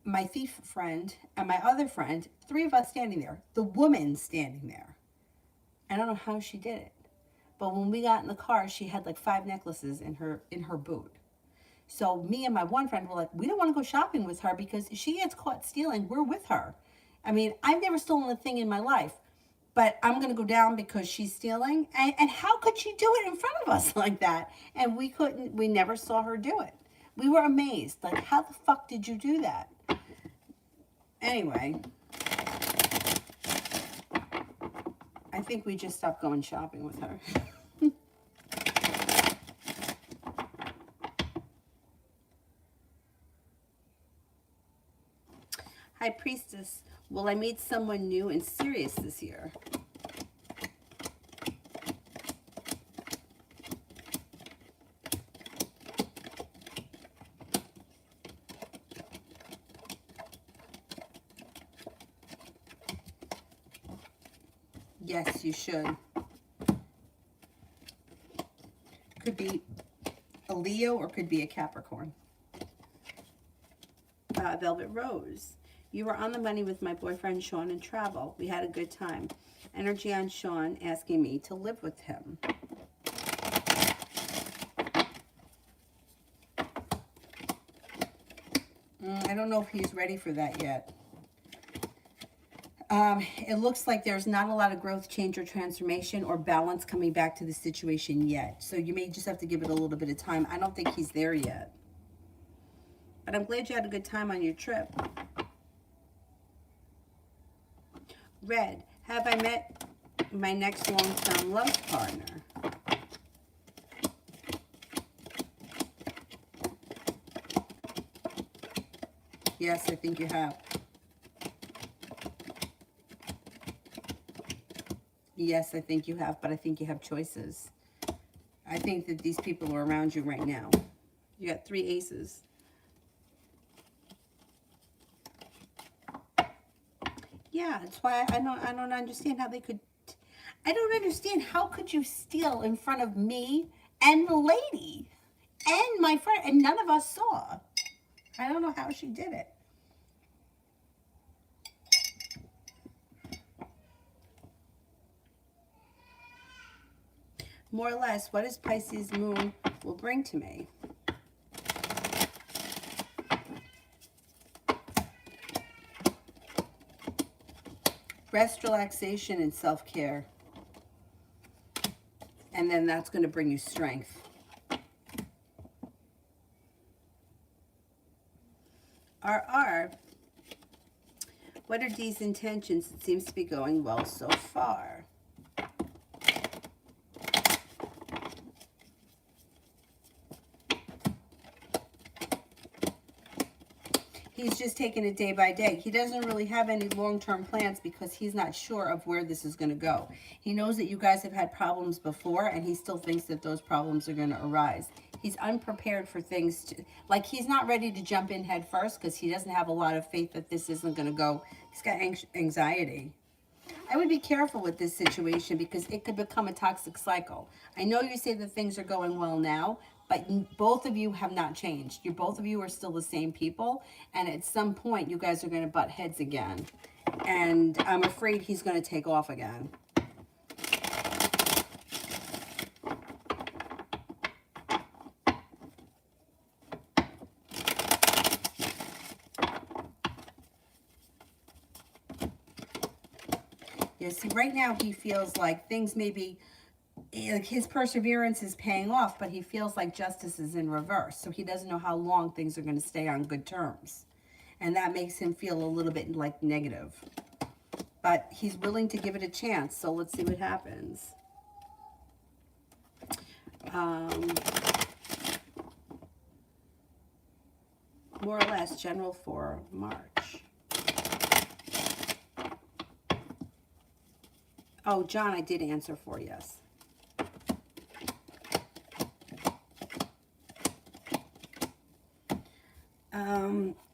my thief friend, and my other friend, 3 of us standing there. The woman standing there. I don't know how she did it. But when we got in the car, she had like 5 necklaces in her boot. So me and my one friend were like, we don't want to go shopping with her because if she gets caught stealing, we're with her. I mean, I've never stolen a thing in my life, but I'm going to go down because she's stealing. And how could she do it in front of us like that? And we never saw her do it. We were amazed. Like, how the fuck did you do that? Anyway, I think we just stopped going shopping with her. High Priestess, will I meet someone new and serious this year? Yes, you should. Could be a Leo or could be a Capricorn. Velvet Rose. You were on the money with my boyfriend Sean in travel. We had a good time. Energy on Sean asking me to live with him. I don't know if he's ready for that yet. It looks like there's not a lot of growth, change, or transformation or balance coming back to the situation yet. So you may just have to give it a little bit of time. I don't think he's there yet. But I'm glad you had a good time on your trip. Red, have I met my next long-term love partner? Yes, I think you have. Yes, I think you have, but I think you have choices. I think that these people are around you right now. You got 3 aces. Yeah, that's why I don't understand how they could. I don't understand how could you steal in front of me and the lady and my friend, and none of us saw. I don't know how she did it. More or less, what is Pisces moon will bring to me? Rest, relaxation, and self-care. And then that's going to bring you strength. RR, what are D's intentions? It seems to be going well so far. He's just taking it day by day. He doesn't really have any long-term plans because he's not sure of where this is going to go. He knows that you guys have had problems before, and he still thinks that those problems are going to arise. He's unprepared for things to, like he's not ready to jump in head first because he doesn't have a lot of faith that this isn't going to go. He's got anxiety. I would be careful with this situation because it could become a toxic cycle. I know you say that things are going well now, but both of you have not changed. Both of you are still the same people, and at some point you guys are going to butt heads again. And I'm afraid he's going to take off again. Yeah, see, right now he feels like things maybe, like his perseverance is paying off, but he feels like justice is in reverse. So he doesn't know how long things are going to stay on good terms. And that makes him feel a little bit like negative. But he's willing to give it a chance, so let's see what happens. More or less, general for March. Oh, John, I did answer for, yes.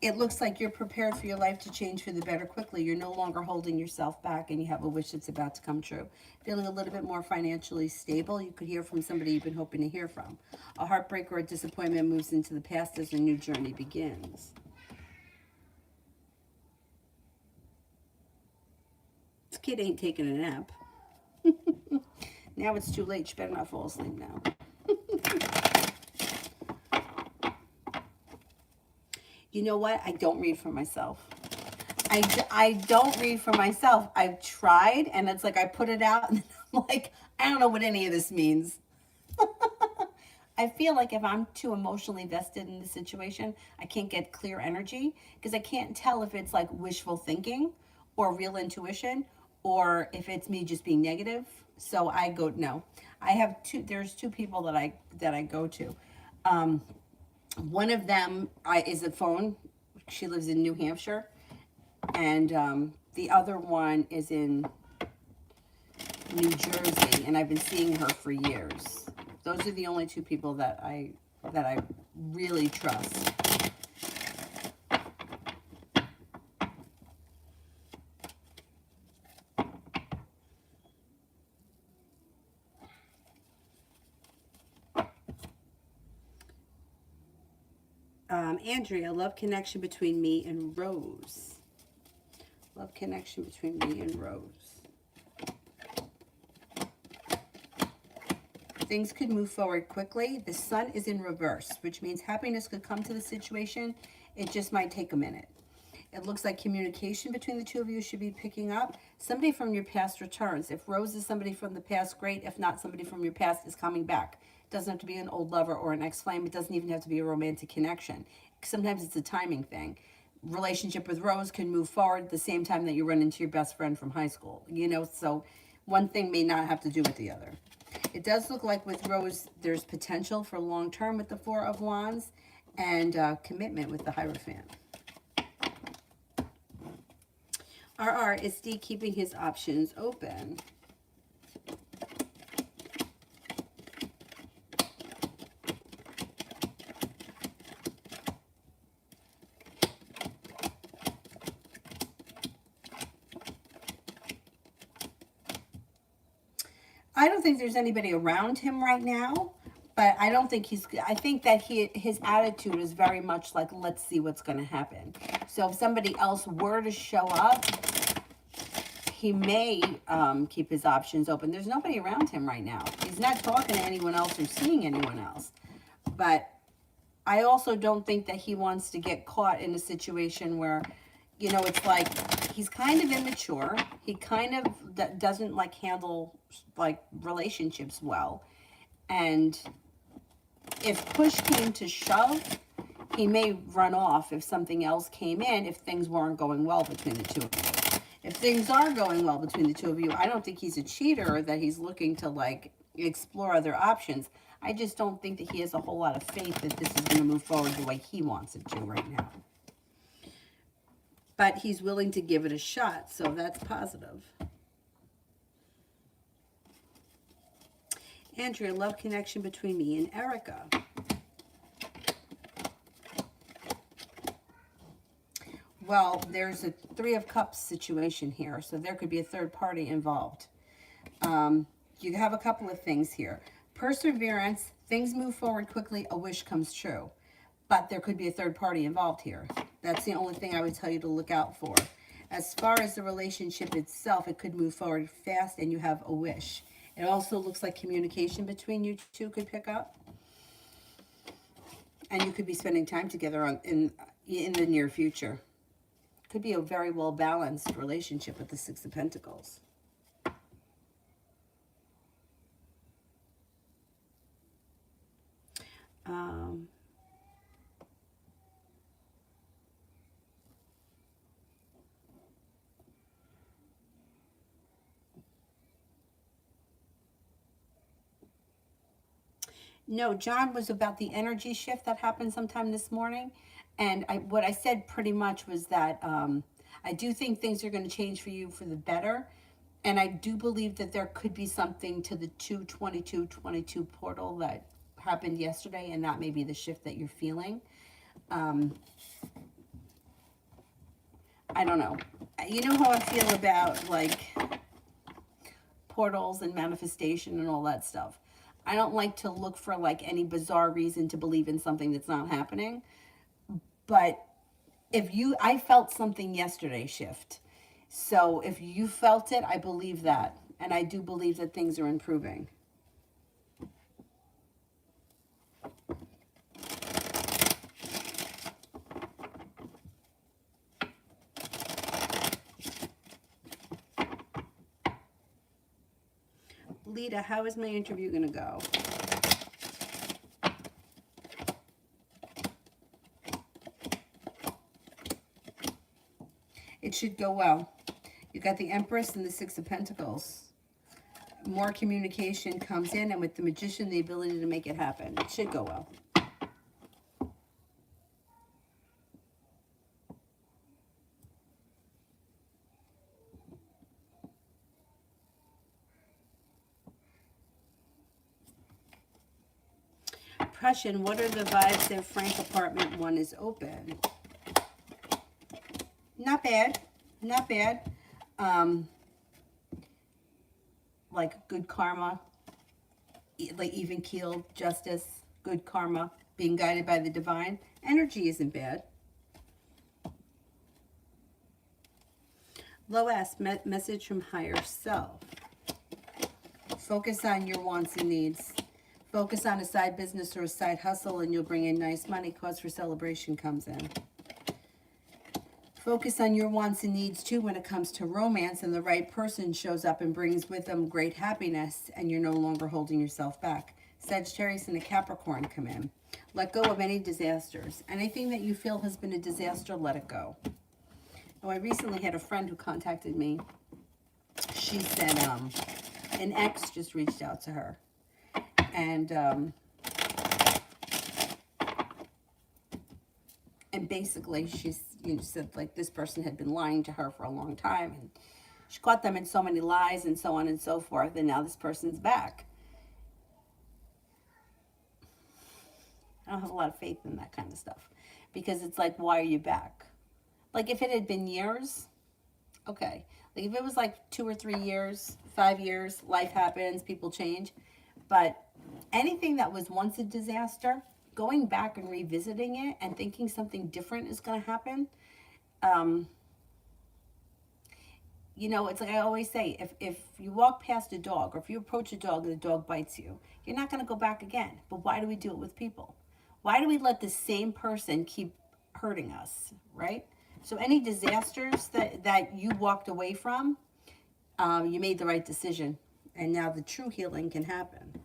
It looks like you're prepared for your life to change for the better quickly. You're no longer holding yourself back, and you have a wish that's about to come true. Feeling a little bit more financially stable. You could hear from somebody you've been hoping to hear from. A heartbreak or a disappointment moves into the past as a new journey begins. This kid ain't taking a nap. Now it's too late. You better not fall asleep now. You know what? I don't read for myself. I don't read for myself. I've tried, and it's like I put it out, and I'm like, I don't know what any of this means. I feel like if I'm too emotionally vested in the situation, I can't get clear energy because I can't tell if it's like wishful thinking or real intuition or if it's me just being negative. So I go, no. I have there's 2 people that I go to. One of them is a phone. She lives in New Hampshire. And the other one is in New Jersey. And I've been seeing her for years. Those are the only 2 people that I really trust. Andrea, love connection between me and Rose. Love connection between me and Rose. Things could move forward quickly. The sun is in reverse, which means happiness could come to the situation. It just might take a minute. It looks like communication between the 2 of you should be picking up. Somebody from your past returns. If Rose is somebody from the past, great. If not, somebody from your past is coming back. It doesn't have to be an old lover or an ex-flame. It doesn't even have to be a romantic connection. Sometimes it's a timing thing. Relationship with Rose can move forward at the same time that you run into your best friend from high school. You know, so one thing may not have to do with the other. It does look like with Rose, there's potential for long-term with the 4 of Wands and commitment with the Hierophant. RR, is D keeping his options open? I don't think there's anybody around him right now, but I don't think I think that his attitude is very much like, let's see what's going to happen. So if somebody else were to show up, he may keep his options open. There's nobody around him right now. He's not talking to anyone else or seeing anyone else. But I also don't think that he wants to get caught in a situation where, you know, it's like he's kind of immature. He kind of doesn't like handle like relationships well. And if push came to shove, he may run off if something else came in, if things weren't going well between the two of you. If things are going well between the two of you, I don't think he's a cheater, that he's looking to like explore other options. I just don't think that he has a whole lot of faith that this is going to move forward the way he wants it to right now. But he's willing to give it a shot, so that's positive. Andrea, love connection between me and Erica. Well, there's a Three of Cups situation here, so there could be a third party involved. You have a couple of things here. Perseverance, things move forward quickly, a wish comes true. But there could be a third party involved here. That's the only thing I would tell you to look out for. As far as the relationship itself, it could move forward fast and you have a wish. It also looks like communication between you two could pick up. And you could be spending time together in the near future. Could be a very well balanced relationship with the Six of Pentacles. No, John was about the energy shift that happened sometime this morning. And what I said pretty much was that I do think things are going to change for you for the better. And I do believe that there could be something to the 2/22/22 portal that happened yesterday, and that may be the shift that you're feeling. I don't know. You know how I feel about like portals and manifestation and all that stuff. I don't like to look for like any bizarre reason to believe in something that's not happening. But I felt something yesterday shift. So if you felt it, I believe that. And I do believe that things are improving. Lita, how is my interview going to go? It should go well. You got the Empress and the Six of Pentacles. More communication comes in, and with the Magician, the ability to make it happen. It should go well. Prussian, what are the vibes that Frank apartment 1 is open? Not bad. Not bad. Like good karma, like even keeled, justice, good karma, being guided by the divine. Energy isn't bad. Lois, message from higher self. Focus on your wants and needs. Focus on a side business or a side hustle and you'll bring in nice money. Cause for celebration comes in. Focus on your wants and needs too when it comes to romance, and the right person shows up and brings with them great happiness and you're no longer holding yourself back. Sagittarius and a Capricorn come in. Let go of any disasters. Anything that you feel has been a disaster, let it go. Oh, I recently had a friend who contacted me. She said an ex just reached out to her. And And basically, said like this person had been lying to her for a long time, and she caught them in so many lies and so on and so forth, and now this person's back. I don't have a lot of faith in that kind of stuff, because it's like, why are you back? Like, if it had been years, okay. Like, if it was like 2 or 3 years, 5 years, life happens, people change. But anything that was once a disaster, going back and revisiting it and thinking something different is going to happen, it's like I always say, if you walk past a dog, or if you approach a dog and the dog bites you, you're not going to go back again. But why do we do it with people? Why do we let the same person keep hurting us, right? So any disasters that you walked away from, you made the right decision. And now the true healing can happen.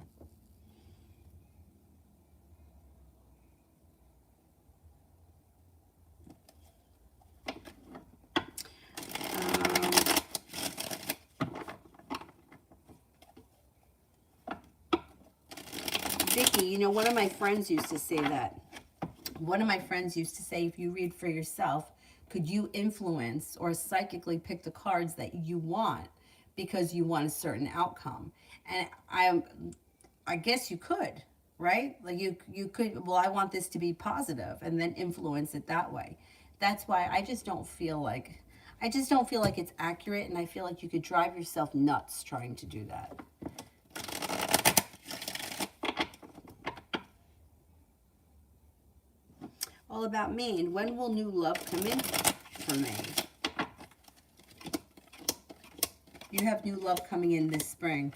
Vicky, one of my friends used to say that. One of my friends used to say, if you read for yourself, could you influence or psychically pick the cards that you want because you want a certain outcome? And I guess you could, right? Like you could, well, I want this to be positive, and then influence it that way. That's why I just don't feel like it's accurate, and I feel like you could drive yourself nuts trying to do that. All about Maine. When will new love come in for Maine? You have new love coming in this spring.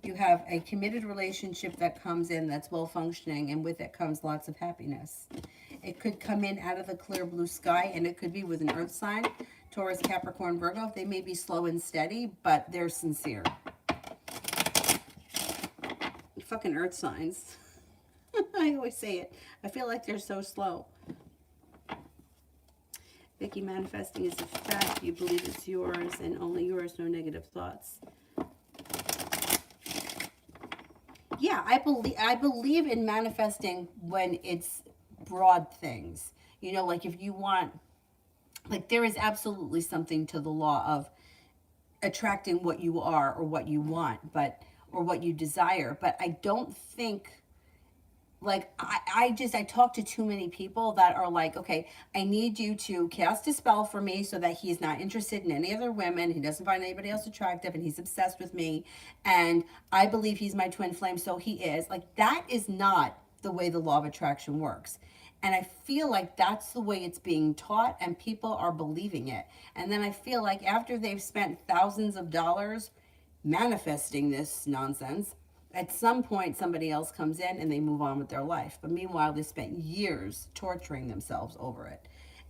You have a committed relationship that comes in that's well functioning, and with it comes lots of happiness. It could come in out of the clear blue sky, and it could be with an earth sign, Taurus, Capricorn, Virgo. They may be slow and steady, but they're sincere. Fucking earth signs. I always say it. I feel like they're so slow. Vicky, manifesting is a fact. You believe it's yours and only yours, no negative thoughts. Yeah, I believe in manifesting when it's broad things. Like if you want, like there is absolutely something to the law of attracting what you are or what you want, or what you desire. But I don't think, like, I talk to too many people that are like, okay, I need you to cast a spell for me so that he's not interested in any other women. He doesn't find anybody else attractive, and he's obsessed with me. And I believe he's my twin flame, so he is. Like, that is not the way the law of attraction works. And I feel like that's the way it's being taught, and people are believing it. And then I feel like after they've spent thousands of dollars manifesting this nonsense, at some point somebody else comes in and they move on with their life. But meanwhile, they spent years torturing themselves over it.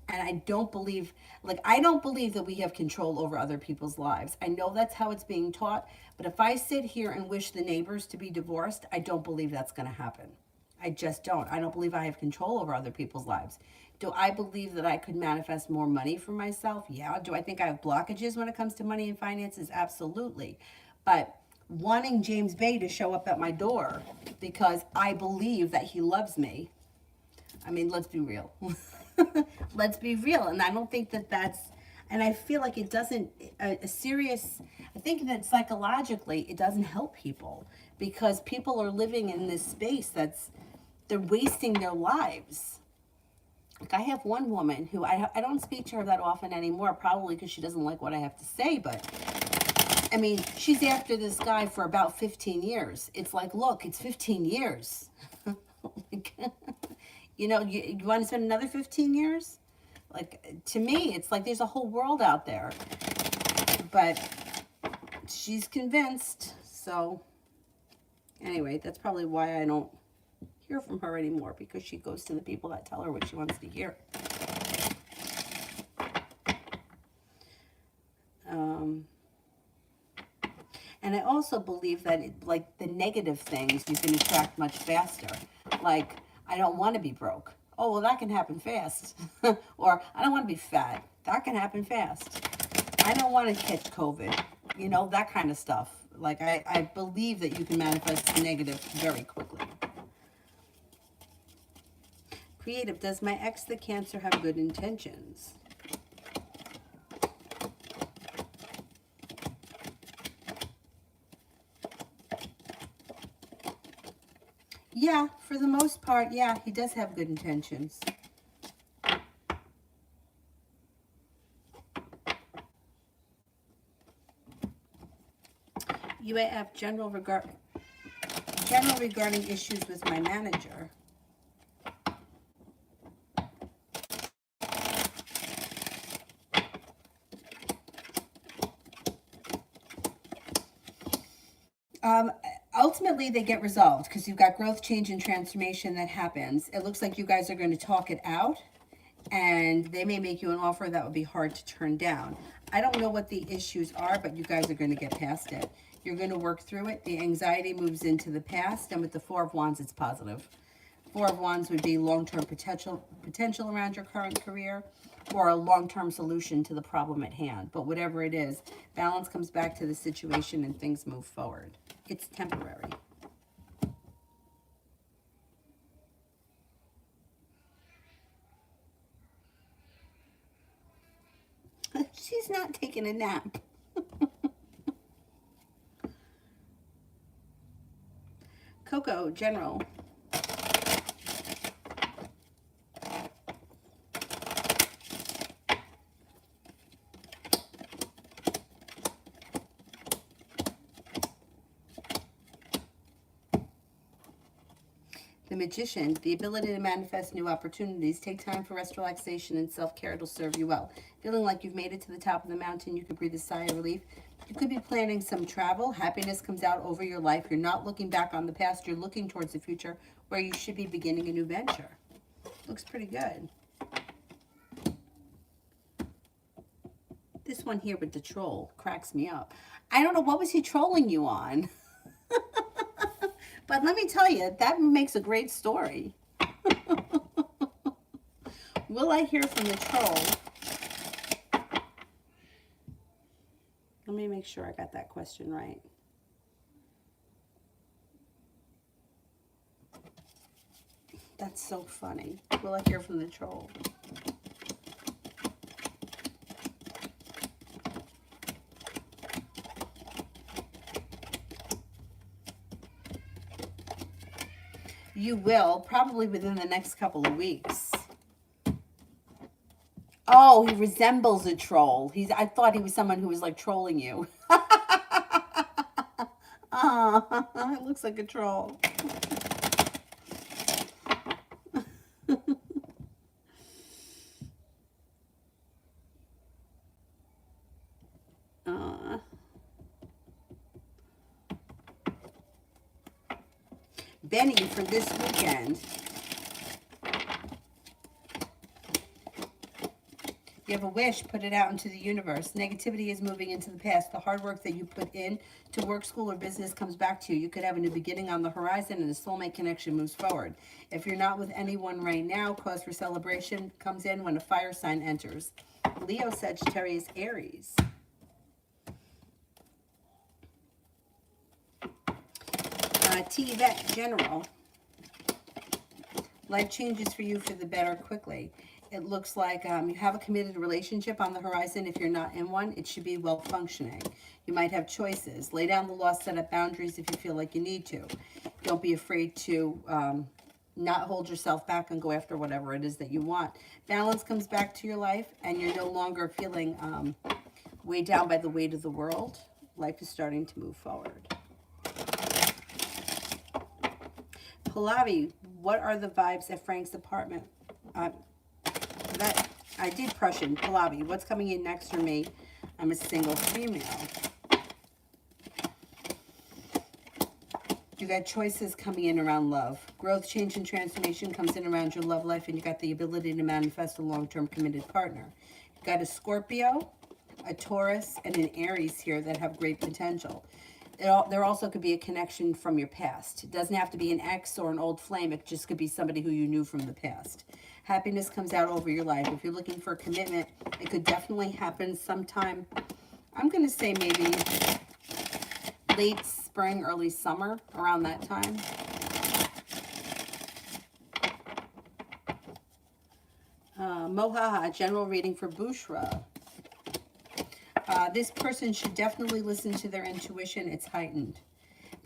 And I don't believe that we have control over other people's lives. I know that's how it's being taught, but if I sit here and wish the neighbors to be divorced, I don't believe that's going to happen. I just don't. I don't believe I have control over other people's lives. Do I believe that I could manifest more money for myself? Yeah. Do I think I have blockages when it comes to money and finances? Absolutely. But wanting James Bay to show up at my door because I believe that he loves me, I mean, let's be real. Let's be real. And I don't think that's, and I feel like it doesn't, I think that psychologically it doesn't help people, because people are living in this space they're wasting their lives. Like, I have one woman who, I don't speak to her that often anymore, probably because she doesn't like what I have to say, but I mean, she's after this guy for about 15 years. It's like, look, it's 15 years. You want to spend another 15 years? Like, to me, it's like there's a whole world out there. But she's convinced. So, anyway, that's probably why I don't hear from her anymore, because she goes to the people that tell her what she wants to hear. And I also believe that, like, the negative things you can attract much faster. Like, I don't want to be broke. Oh, well, that can happen fast. Or, I don't want to be fat. That can happen fast. I don't want to catch COVID. That kind of stuff. Like, I believe that you can manifest the negative very quickly. Creative, does my ex, the Cancer, have good intentions? Yeah, for the most part, yeah, he does have good intentions. UAF, general regarding issues with my manager. Ultimately, they get resolved because you've got growth, change, and transformation that happens. It looks like you guys are going to talk it out, and they may make you an offer that would be hard to turn down. I don't know what the issues are, but you guys are going to get past it. You're going to work through it. The anxiety moves into the past, and with the Four of Wands, it's positive. Four of Wands would be long-term potential around your current career, or a long-term solution to the problem at hand. But whatever it is, balance comes back to the situation and things move forward. It's temporary. She's not taking a nap. Coco, general. The Magician, the ability to manifest new opportunities. Take time for rest, relaxation, and self-care. It'll serve you well. Feeling like you've made it to the top of the mountain, you can breathe a sigh of relief. You could be planning some travel. Happiness comes out over your life. You're not looking back on the past. You're looking towards the future where you should be beginning a new venture. Looks pretty good. This one here with the troll cracks me up. I don't know, what was he trolling you on? But let me tell you, that makes a great story. Will I hear from the troll? Let me make sure I got that question right. That's so funny. Will I hear from the troll? You will, probably within the next couple of weeks. Oh, he resembles a troll. I thought he was someone who was like trolling you. It looks like a troll. Benny, for this weekend, you have a wish, put it out into the universe. Negativity is moving into the past. The hard work that you put in to work, school, or business comes back to you. You could have a new beginning on the horizon, and a soulmate connection moves forward. If you're not with anyone right now, cause for celebration comes in when a fire sign enters. Leo, Sagittarius, Aries. T-Vet, general. Life changes for you for the better quickly. It looks like you have a committed relationship on the horizon. If you're not in one, it should be well functioning. You might have choices. Lay down the law, set up boundaries if you feel like you need to. Don't be afraid to not hold yourself back and go after whatever it is that you want. Balance comes back to your life, and you're no longer feeling weighed down by the weight of the world. Life is starting to move forward. Pallavi, what are the vibes at Frank's apartment? That I did Prussian. Pallavi, what's coming in next for me? I'm a single female. You got choices coming in around love. Growth, change, and transformation comes in around your love life, and you got the ability to manifest a long-term committed partner. You got a Scorpio, a Taurus, and an Aries here that have great potential. There also could be a connection from your past. It doesn't have to be an ex or an old flame. It just could be somebody who you knew from the past. Happiness comes out over your life. If you're looking for a commitment, it could definitely happen sometime. I'm going to say maybe late spring, early summer, around that time. Mohaha, general reading for Bushra. This person should definitely listen to their intuition. It's heightened.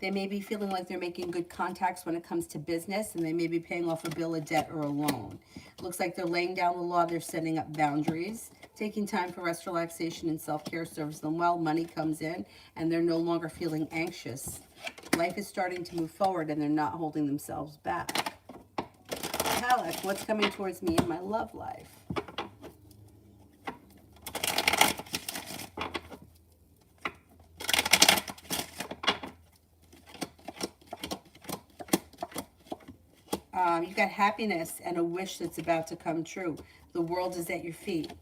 They may be feeling like they're making good contacts when it comes to business, and they may be paying off a bill, a debt, or a loan. Looks like they're laying down the law. They're setting up boundaries. Taking time for rest, relaxation, and self-care serves them well. Money comes in, and they're no longer feeling anxious. Life is starting to move forward, and they're not holding themselves back. Halak, what's coming towards me in my love life? You've got happiness and a wish that's about to come true. The world is at your feet.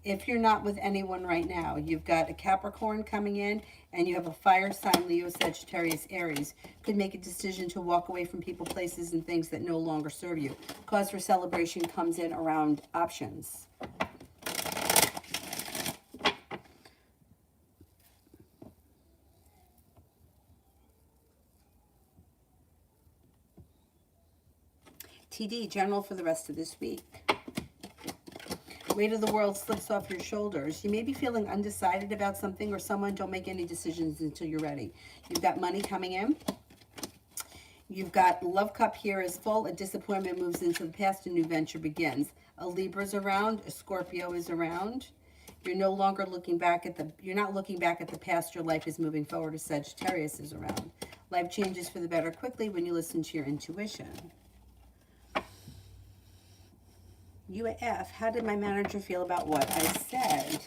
If you're not with anyone right now, you've got a Capricorn coming in, and you have a fire sign, Leo, Sagittarius, Aries. Could make a decision to walk away from people, places, and things that no longer serve you. Cause for celebration comes in around options. TD, general for the rest of this week. Weight of the world slips off your shoulders. You may be feeling undecided about something or someone. Don't make any decisions until you're ready. You've got money coming in. You've got love cup here is full. A disappointment moves into the past. A new venture begins. A Libra's around. A Scorpio is around. You're no longer looking back at you're not looking back at the past. Your life is moving forward. A Sagittarius is around. Life changes for the better quickly when you listen to your intuition. UAF, how did my manager feel about what I said?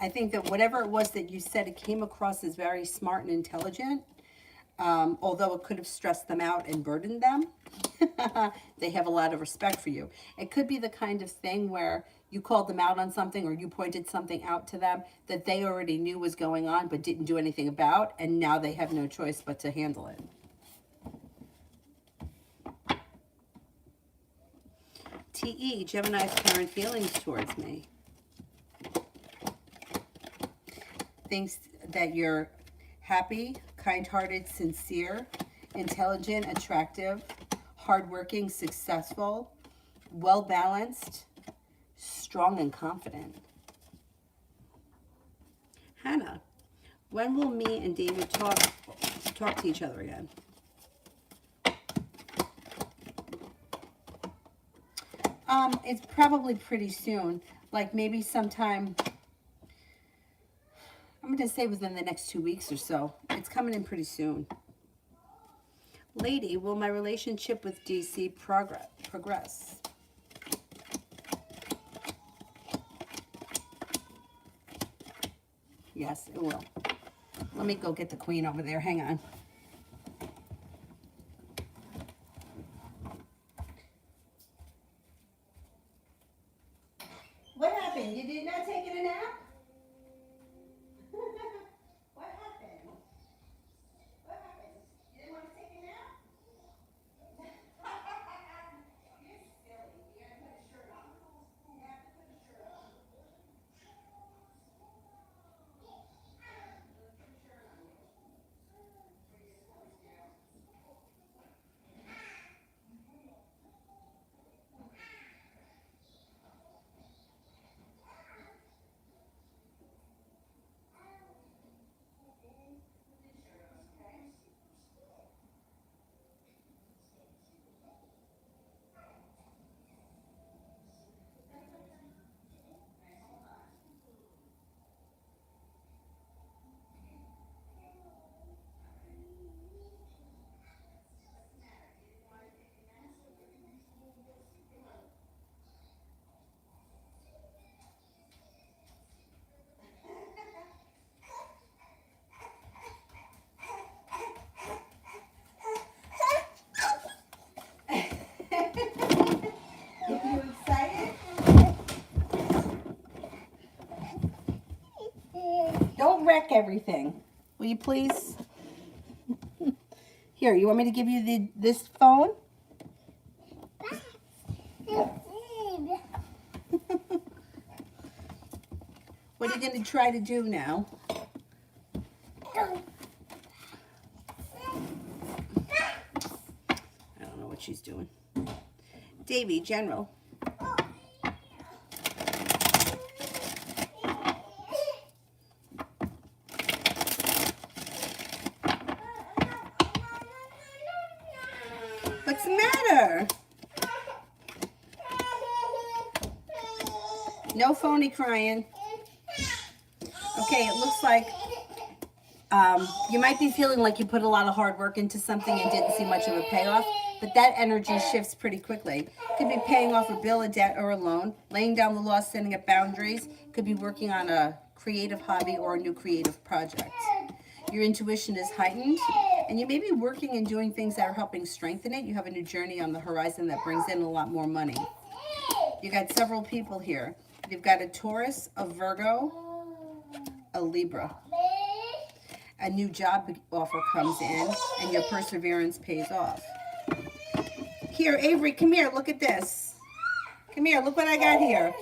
I think that whatever it was that you said, it came across as very smart and intelligent, although it could have stressed them out and burdened them. They have a lot of respect for you. It could be the kind of thing where you called them out on something or you pointed something out to them that they already knew was going on but didn't do anything about, and now they have no choice but to handle it. TE, Gemini's current feelings towards me. Thinks that you're happy, kind-hearted, sincere, intelligent, attractive, hardworking, successful, well-balanced, strong, and confident. Hannah, when will me and David talk to each other again? It's probably pretty soon, like maybe sometime, I'm going to say within the next 2 weeks or so. It's coming in pretty soon. Lady, will my relationship with DC progress? Yes, it will. Let me go get the queen over there. Hang on. What happened? You did not take a nap? What happened? What happened? You didn't want to take a nap? You're silly. You gotta put a shirt on. You have to put a shirt on. Don't wreck everything. Will you please? Here, you want me to give you this phone? What are you going to try to do now? Navy, general. What's the matter? No phony crying. Okay, it looks like you might be feeling like you put a lot of hard work into something and didn't see much of a payoff, but that energy shifts pretty quickly. Could be paying off a bill, a debt, or a loan, laying down the law, setting up boundaries. Could be working on a creative hobby or a new creative project. Your intuition is heightened, and you may be working and doing things that are helping strengthen it. You have a new journey on the horizon that brings in a lot more money. You got several people here. You've got a Taurus, a Virgo, a Libra. A new job offer comes in, and your perseverance pays off. Here, Avery, come here. Look at this. Come here. Look what I got here.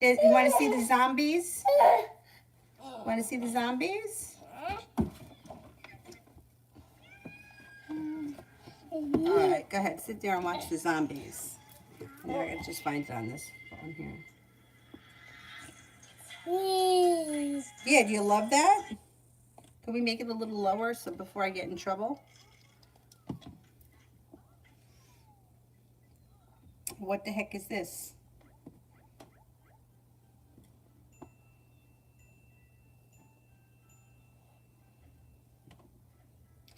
You want to see the zombies? Want to see the zombies? All right, go ahead. Sit there and watch the zombies. And I gotta just find it on this phone here. Yeah, do you love that? Can we make it a little lower so before I get in trouble? What the heck is this?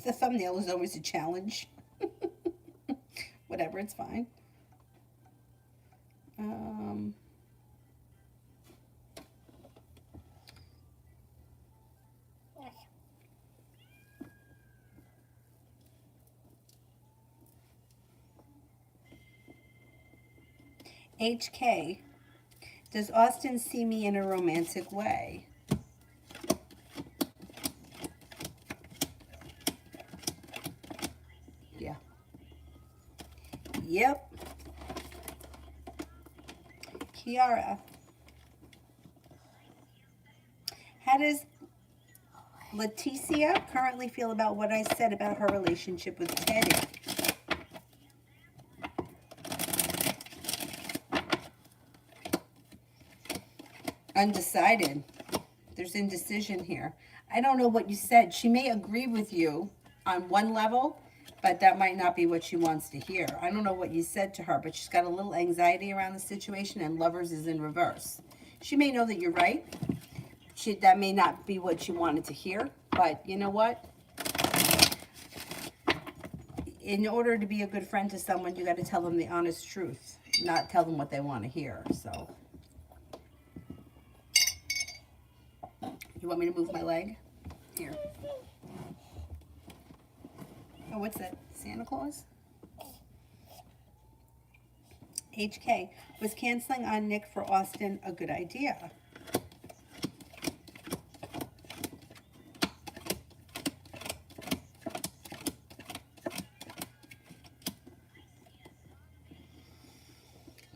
The thumbnail is always a challenge. Whatever, it's fine. HK, does Austin see me in a romantic way? Yeah. Yep. Kiara, how does Leticia currently feel about what I said about her relationship with Teddy? Undecided. There's indecision here. I don't know what you said. She may agree with you on one level, but that might not be what she wants to hear. I don't know what you said to her, but she's got a little anxiety around the situation, and Lovers is in reverse. She may know that you're right. That may not be what she wanted to hear, but you know what? In order to be a good friend to someone, you got to tell them the honest truth, not tell them what they want to hear. So, you want me to move my leg? Here. Oh, what's that? Santa Claus? HK, was canceling on Nick for Austin a good idea?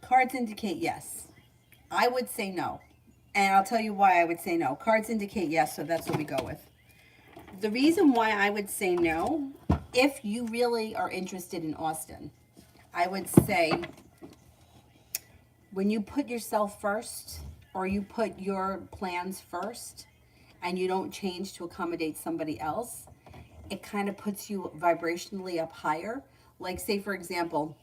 Cards indicate yes. I would say no. And I'll tell you why I would say no. Cards indicate yes, so that's what we go with. The reason why I would say no, if you really are interested in Austin, I would say when you put yourself first, or you put your plans first, and you don't change to accommodate somebody else, it kind of puts you vibrationally up higher. Like, say, for example,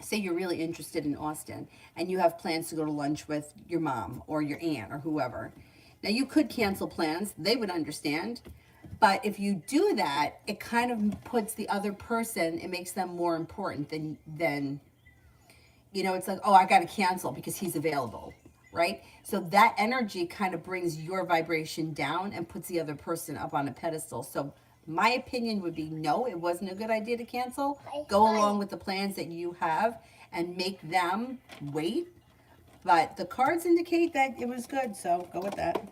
say you're really interested in Austin and you have plans to go to lunch with your mom or your aunt or whoever. Now, you could cancel plans. They would understand. But if you do that, it kind of puts the other person, it makes them more important than you know, it's like, oh, I got to cancel because he's available, right? So that energy kind of brings your vibration down and puts the other person up on a pedestal. So my opinion would be no, it wasn't a good idea to cancel. Go along with the plans that you have and make them wait. But the cards indicate that it was good, so go with that.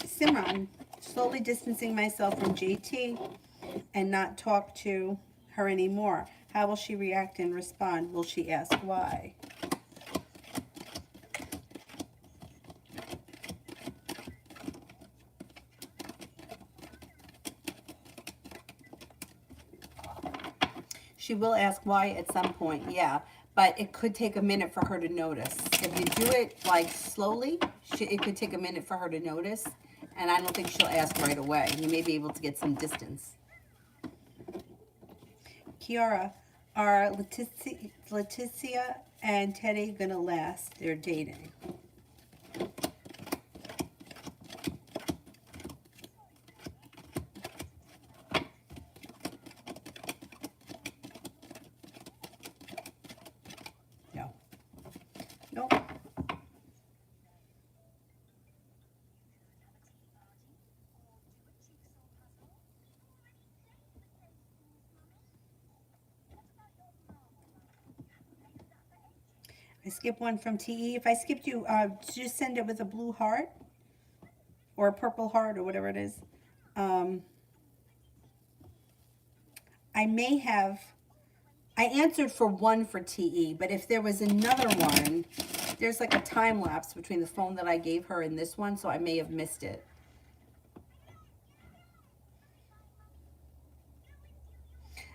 Simran, slowly distancing myself from JT and not talk to her anymore. How will she react and respond? Will she ask why? She will ask why at some point, yeah. But it could take a minute for her to notice. If you do it like slowly, it could take a minute for her to notice. And I don't think she'll ask right away. You may be able to get some distance. Kiara, are Leticia and Teddy gonna last? They're dating. No. Nope. I skip one from TE. If I skipped you, just send it with a blue heart or a purple heart or whatever it is. I may have, I answered for one for TE, but if there was another one, there's like a time lapse between the phone that I gave her and this one, so I may have missed it.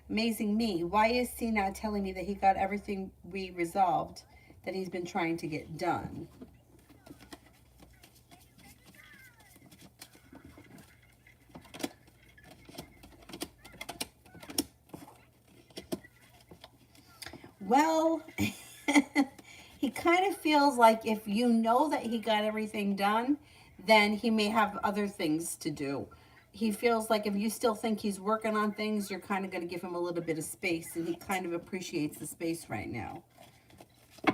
Amazing me. Why is C not telling me that he got everything we resolved that he's been trying to get done? Well, he kind of feels like if you know that he got everything done, then he may have other things to do. He feels like if you still think he's working on things, you're kind of going to give him a little bit of space, and he kind of appreciates the space right now.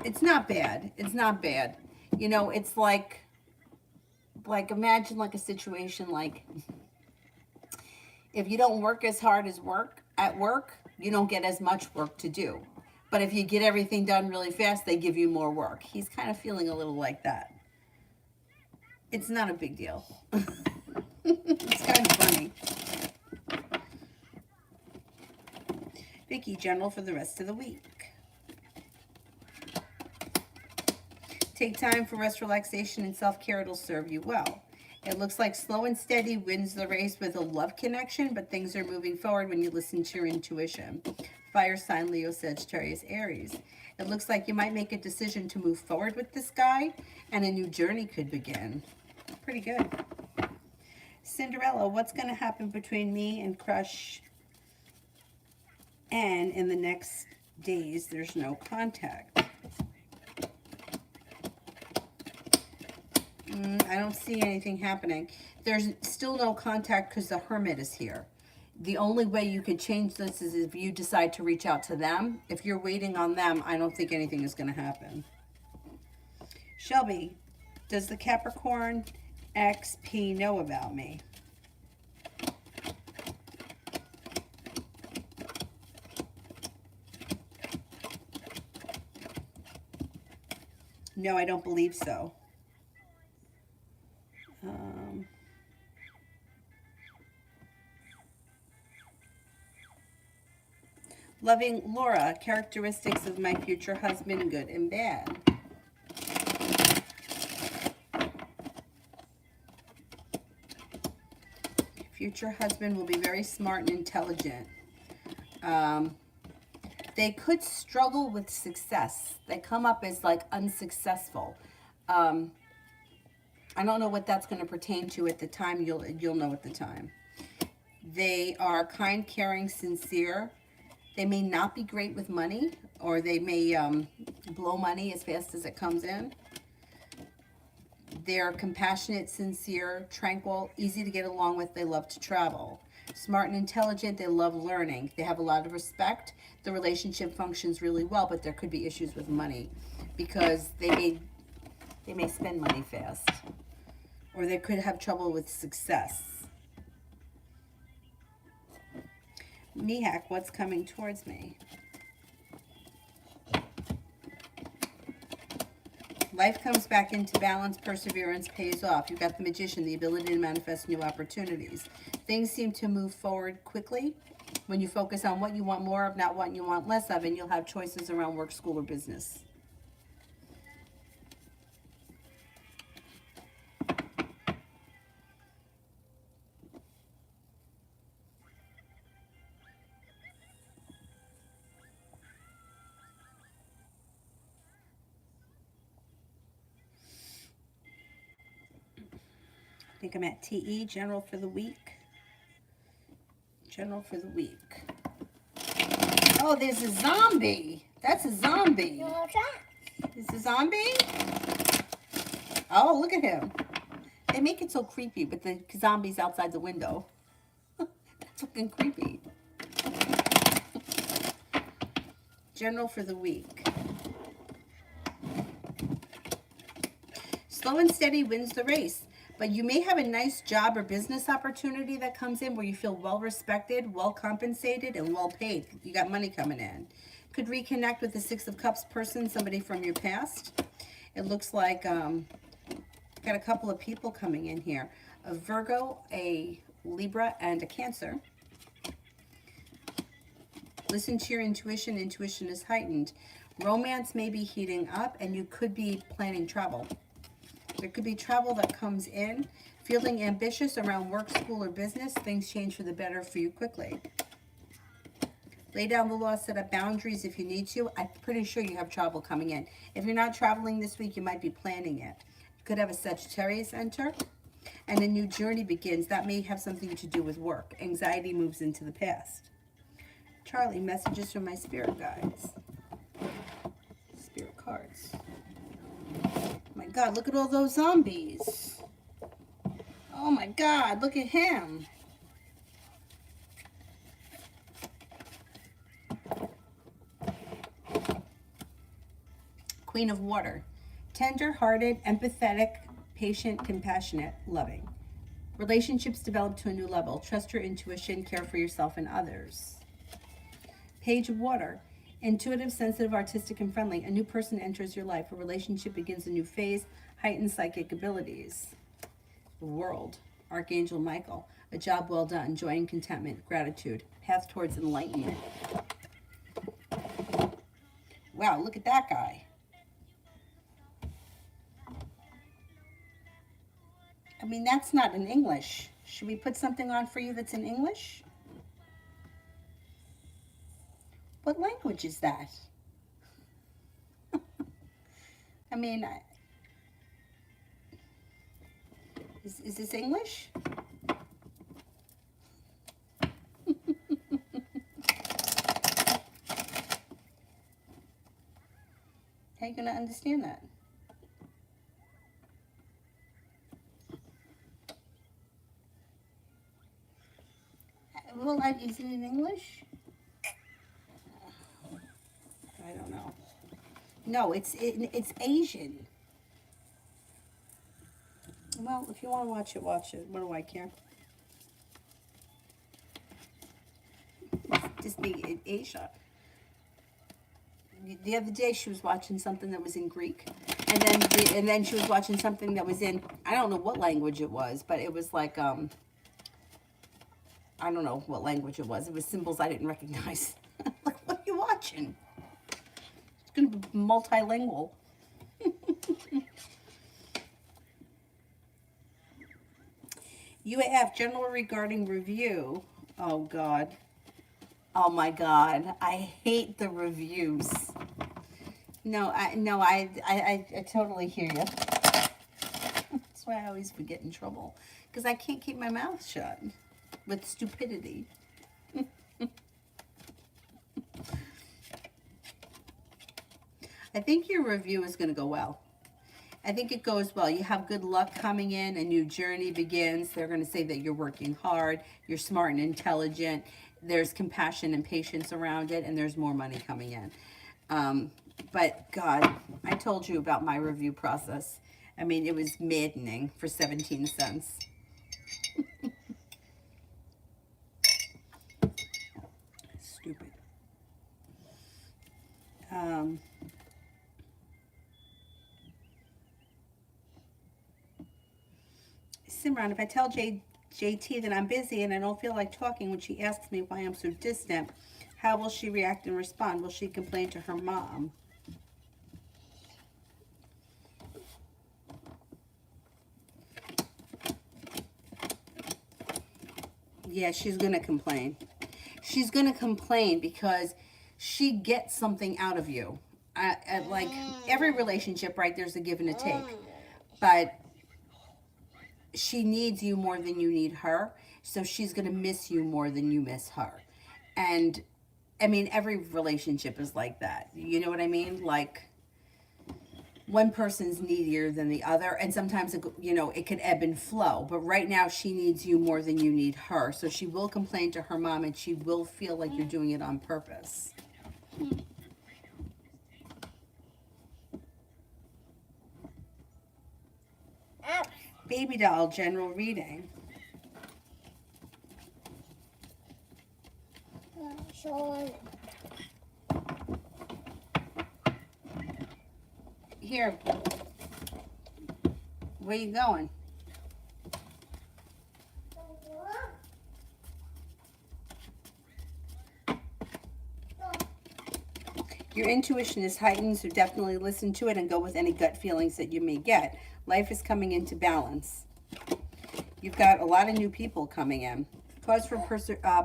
It's not bad. It's not bad. You know, it's like imagine like a situation like if you don't work as hard as at work, you don't get as much work to do. But if you get everything done really fast, they give you more work. He's kind of feeling a little like that. It's not a big deal. It's kind of funny. Vicky, general for the rest of the week. Take time for rest, relaxation, and self-care. It'll serve you well. It looks like slow and steady wins the race with a love connection, but things are moving forward when you listen to your intuition. Fire sign, Leo, Sagittarius, Aries. It looks like you might make a decision to move forward with this guy, and a new journey could begin. Pretty good. Cinderella, what's going to happen between me and Crush and in the next days? There's no contact. I don't see anything happening. There's still no contact because the Hermit is here. The only way you could change this is if you decide to reach out to them. If you're waiting on them, I don't think anything is going to happen. Shelby, does the Capricorn XP know about me? No, I don't believe so. Loving Laura, characteristics of my future husband, good and bad. Future husband will be very smart and intelligent. They could struggle with success. They come up as like unsuccessful. I don't know what that's going to pertain to at the time. You'll know at the time. They are kind, caring, sincere. They may not be great with money, or they may blow money as fast as it comes in. They're compassionate, sincere, tranquil, easy to get along with. They love to travel. Smart and intelligent. They love learning. They have a lot of respect. The relationship functions really well, but there could be issues with money because they may spend money fast, or they could have trouble with success. Mihak, what's coming towards me? Life comes back into balance. Perseverance pays off. You've got the Magician, the ability to manifest new opportunities. Things seem to move forward quickly when you focus on what you want more of, not what you want less of, and you'll have choices around work, school, or business. think I'm at TE, general for the week. General for the week. Oh, there's a zombie. That's a zombie. Is a zombie? Oh, look at him. They make it so creepy, but the zombie's outside the window. That's fucking creepy. General for the week. Slow and steady wins the race. But you may have a nice job or business opportunity that comes in where you feel well respected, well compensated, and well paid. You got money coming in. Could reconnect with the Six of Cups person, somebody from your past. It looks like got a couple of people coming in here. A Virgo, a Libra, and a Cancer. Listen to your intuition. Intuition is heightened. Romance may be heating up, and you could be planning travel. There could be travel that comes in. Feeling ambitious around work, school, or business. Things change for the better for you quickly. Lay down the law, set up boundaries if you need to. I'm pretty sure you have travel coming in. If you're not traveling this week, you might be planning it. You could have a Sagittarius enter, and a new journey begins. That may have something to do with work. Anxiety moves into the past. Charlie, messages from my spirit guides. Spirit cards. My God, look at all those zombies. Oh my God, look at him. Queen of Water. Tender-hearted, empathetic, patient, compassionate, loving. Relationships develop to a new level. Trust your intuition, care for yourself and others. Page of Water. Intuitive, sensitive, artistic, and friendly. A new person enters your life. A relationship begins a new phase. Heightened psychic abilities. The World. Archangel Michael. A job well done. Joy and contentment. Gratitude. Path towards enlightenment. Wow, look at that guy. I mean, that's not in English. Should we put something on for you that's in English? What language is that? I mean, is this English? How are you going to understand that? Well, is it in English? I don't know. No, it's Asian. Well, if you want to watch it, watch it. What do I care? It's Disney in Asia. The other day she was watching something that was in Greek, and then she was watching something that was in, I don't know what language it was, but it was like I don't know what language it was. It was symbols I didn't recognize. Like, what are you watching? It's going to be multilingual. UAF, general regarding review. Oh, God. Oh, my God. I hate the reviews. No, I totally hear you. That's why I always forget in trouble. Because I can't keep my mouth shut with stupidity. I think your review is going to go well. I think it goes well. You have good luck coming in. A new journey begins. They're going to say that you're working hard. You're smart and intelligent. There's compassion and patience around it. And there's more money coming in. But, God, I told you about my review process. I mean, it was maddening for 17 cents. Stupid. Simran, if I tell JT that I'm busy and I don't feel like talking when she asks me why I'm so distant, how will she react and respond? Will she complain to her mom? Yeah, she's going to complain. She's going to complain because she gets something out of you. Like every relationship, right, there's a give and a take. But she needs you more than you need her. So she's going to miss you more than you miss her. And I mean, every relationship is like that. You know what I mean? Like, one person's needier than the other, and sometimes it could ebb and flow, but right now she needs you more than you need her, so she will complain to her mom and she will feel like you're doing it on purpose. Baby doll general reading. Here, where you going? Your intuition is heightened, so definitely listen to it and go with any gut feelings that you may get. Life is coming into balance. You've got a lot of new people coming in. Cause for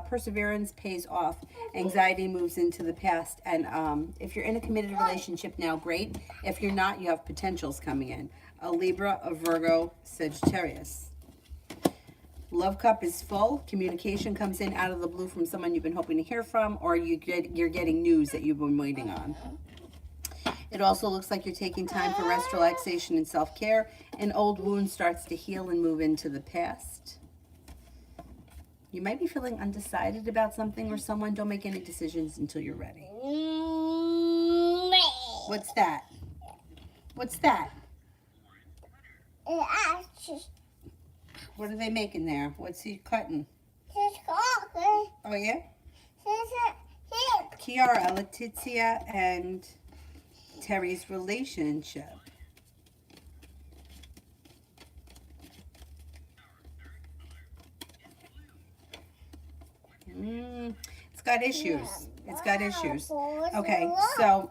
perseverance pays off. Anxiety moves into the past. And if you're in a committed relationship now, great. If you're not, you have potentials coming in. A Libra, a Virgo, Sagittarius. Love cup is full. Communication comes in out of the blue from someone you've been hoping to hear from, or you're getting news that you've been waiting on. It also looks like you're taking time for rest, relaxation, and self-care. An old wound starts to heal and move into the past. You might be feeling undecided about something or someone. Don't make any decisions until you're ready. What's that? What's that? What are they making there? What's he cutting? Oh, yeah? Kiara, Letizia, and Terry's relationship. It's got issues. It's got issues. Okay, so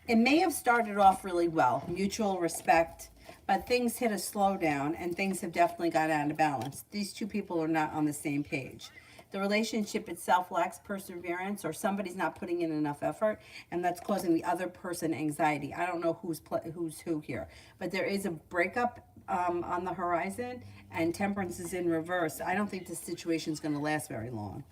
it may have started off really well, mutual respect, but things hit a slowdown and things have definitely got out of balance. These two people are not on the same page. The relationship itself lacks perseverance, or somebody's not putting in enough effort, and that's causing the other person anxiety. I don't know who's who here, but there is a breakup on the horizon, and temperance is in reverse. I don't think this situation is going to last very long.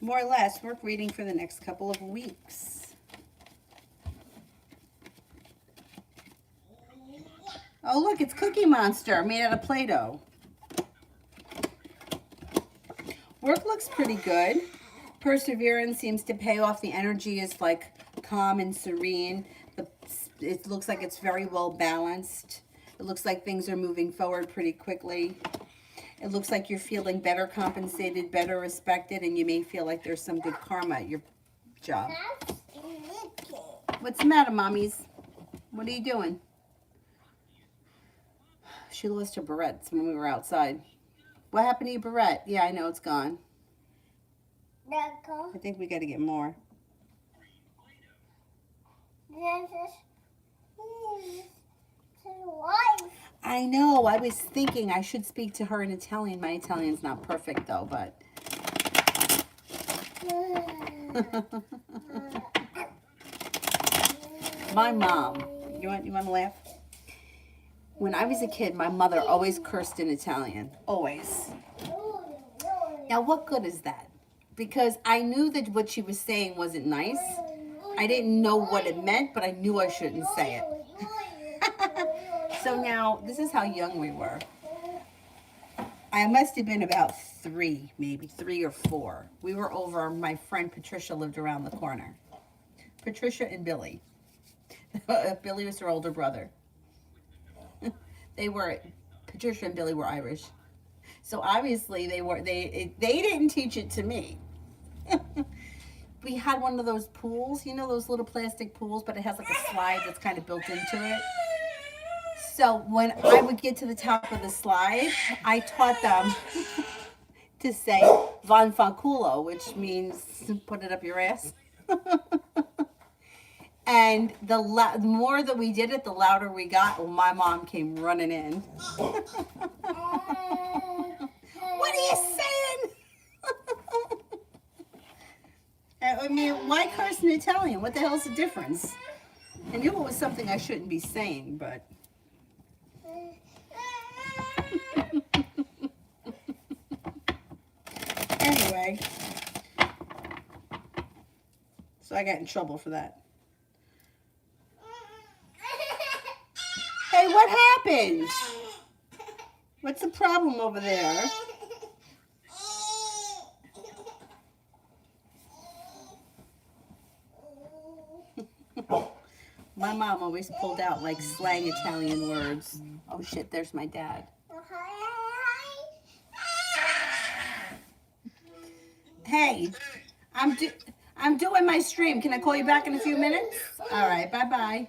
More or less, work reading for the next couple of weeks. Oh, look, it's Cookie Monster made out of Play-Doh. Work looks pretty good. Perseverance seems to pay off. The energy is like calm and serene. It looks like it's very well balanced. It looks like things are moving forward pretty quickly. It looks like you're feeling better compensated, better respected, and you may feel like there's some good karma at your job. What's the matter, mommies? What are you doing? She lost her barrettes when we were outside. What happened to your barrette? Yeah, I know, it's gone. I think we got to get more. I know. I was thinking I should speak to her in Italian. My Italian's not perfect, though, but... My mom... You want to laugh? When I was a kid, my mother always cursed in Italian. Always. Now, what good is that? Because I knew that what she was saying wasn't nice. I didn't know what it meant, but I knew I shouldn't say it. So now, this is how young we were. I must have been about 3, maybe 3 or 4. We were over, my friend Patricia lived around the corner. Patricia and Billy. Billy was her older brother. Patricia and Billy were Irish. So obviously they didn't teach it to me. We had one of those pools, you know, those little plastic pools, but it has like a slide that's kind of built into it. So when I would get to the top of the slide, I taught them to say "van fanculo," which means put it up your ass. And the more that we did it, the louder we got. Well, my mom came running in. What are you saying? I mean, why curse in Italian? What the hell's the difference? I knew it was something I shouldn't be saying, but... Anyway. So I got in trouble for that. Hey, what happened? What's the problem over there? My mom always pulled out like slang Italian words. Oh shit, there's my dad. Hey, I'm doing my stream. Can I call you back in a few minutes? All right, bye-bye.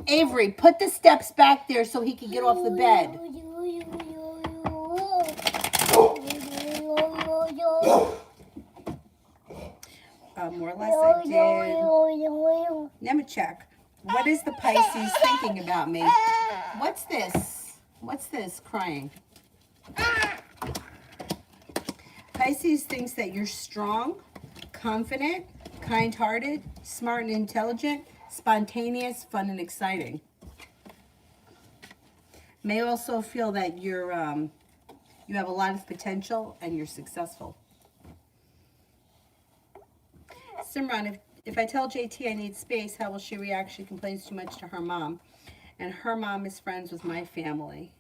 Avery, put the steps back there so he can get off the bed. More or less I did. Let me check. What is the Pisces thinking about me? What's this? What's this crying? Pisces thinks that you're strong, confident, kind-hearted, smart and intelligent, spontaneous, fun and exciting. May also feel that you're you have a lot of potential and you're successful. Simran, if I tell JT I need space, how will she react? She complains too much to her mom. And her mom is friends with my family.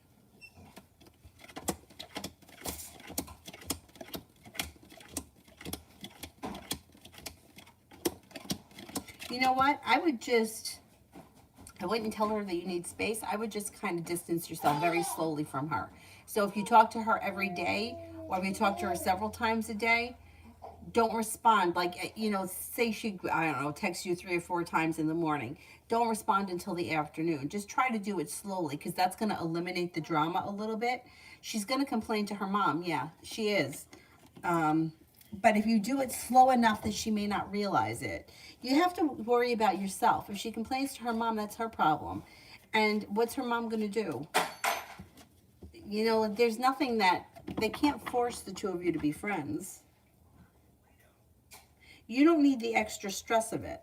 You know what? I wouldn't tell her that you need space. I would just kind of distance yourself very slowly from her. So if you talk to her every day, or if you talk to her several times a day, don't respond. Like, you know, say she, I don't know, texts you 3 or 4 times in the morning. Don't respond until the afternoon. Just try to do it slowly, because that's going to eliminate the drama a little bit. She's going to complain to her mom. Yeah, she is. But if you do it slow enough that she may not realize it, you have to worry about yourself. If she complains to her mom, that's her problem. And what's her mom going to do? You know, there's nothing that, they can't force the two of you to be friends. You don't need the extra stress of it.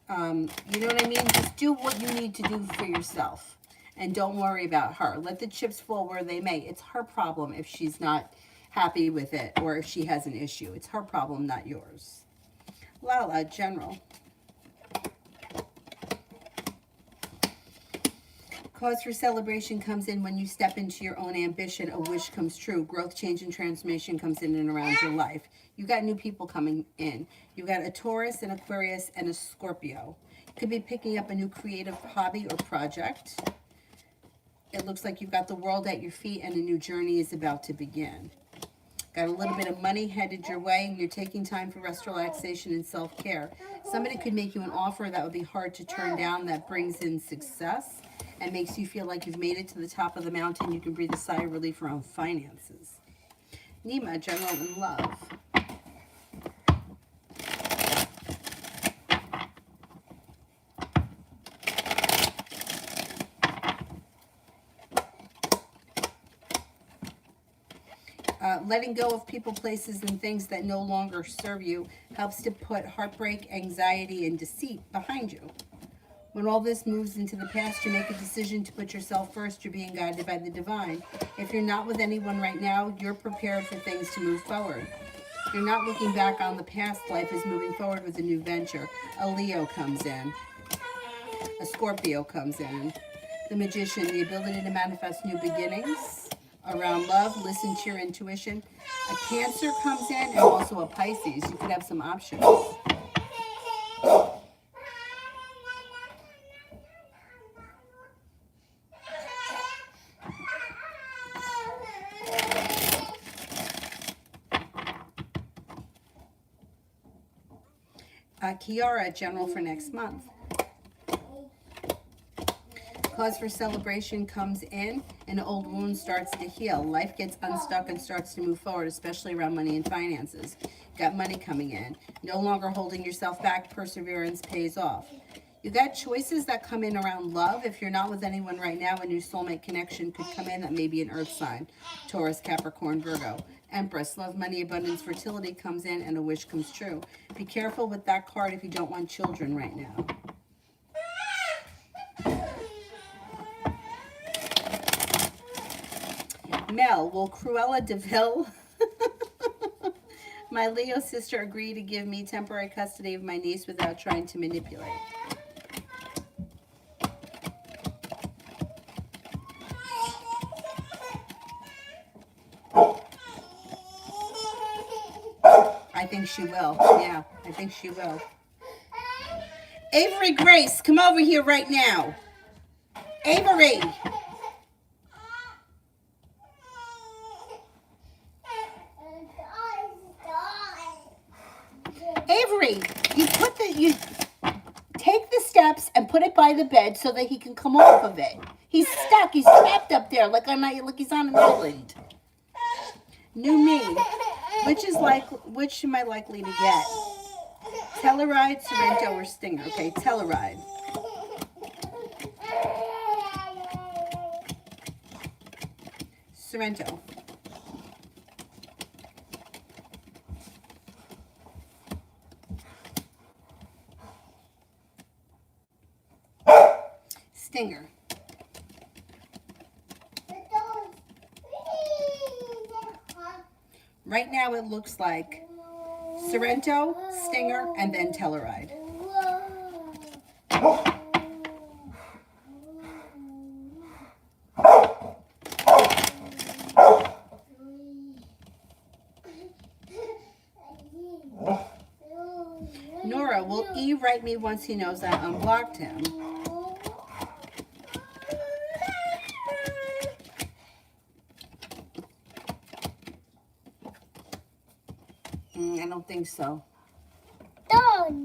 You know what I mean? Just do what you need to do for yourself. And don't worry about her. Let the chips fall where they may. It's her problem if she's not happy with it or if she has an issue. It's her problem, not yours. Lala, General. Cause for celebration comes in when you step into your own ambition. A wish comes true. Growth, change, and transformation comes in and around your life. You got new people coming in. You got a Taurus, an Aquarius, and a Scorpio. You could be picking up a new creative hobby or project. It looks like you've got the world at your feet and a new journey is about to begin. Got a little bit of money headed your way, and you're taking time for rest, relaxation, and self-care. Somebody could make you an offer that would be hard to turn down that brings in success and makes you feel like you've made it to the top of the mountain. You can breathe a sigh of relief around finances. Nima, General in Love. Letting go of people, places, and things that no longer serve you helps to put heartbreak, anxiety, and deceit behind you. When all this moves into the past, you make a decision to put yourself first. You're being guided by the divine. If you're not with anyone right now, you're prepared for things to move forward. You're not looking back on the past. Life is moving forward with a new venture. A Leo comes in. A Scorpio comes in. The Magician, the ability to manifest new beginnings. Around love, listen to your intuition. A Cancer comes in, and also a Pisces. You could have some options. Kiara, General for next month. Cause for celebration comes in, and an old wound starts to heal. Life gets unstuck and starts to move forward, especially around money and finances. Got money coming in. No longer holding yourself back. Perseverance pays off. You got choices that come in around love. If you're not with anyone right now, a new soulmate connection could come in. That may be an earth sign. Taurus, Capricorn, Virgo. Empress, love, money, abundance, fertility comes in, and a wish comes true. Be careful with that card if you don't want children right now. Mel, will Cruella de Vil, my Leo sister, agree to give me temporary custody of my niece without trying to manipulate? I think she will. Yeah, I think she will. Avery Grace, come over here right now. Avery. Avery, you take the steps and put it by the bed so that he can come off of it. He's stuck. He's trapped up there like he's on an island. New me. Which am I likely to get? Telluride, Sorrento, or Stinger? Okay, Telluride. Sorrento. Stinger. Right now it looks like Sorrento, Stinger, and then Telluride. Nora, will E write me once he knows I unblocked him? I don't think so.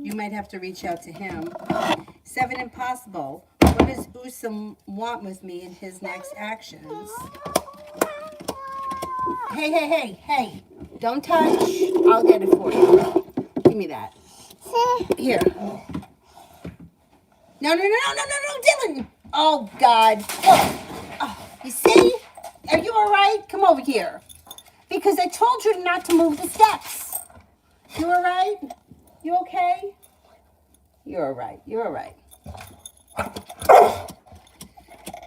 You might have to reach out to him. 7 impossible. What does Usam want with me in his next actions? Hey. Don't touch. I'll get it for you. Give me that. Here. No, Dylan. Oh, God. Oh, you see? Are you all right? Come over here. Because I told you not to move the steps. You all right? You okay? You're all right. You're all right.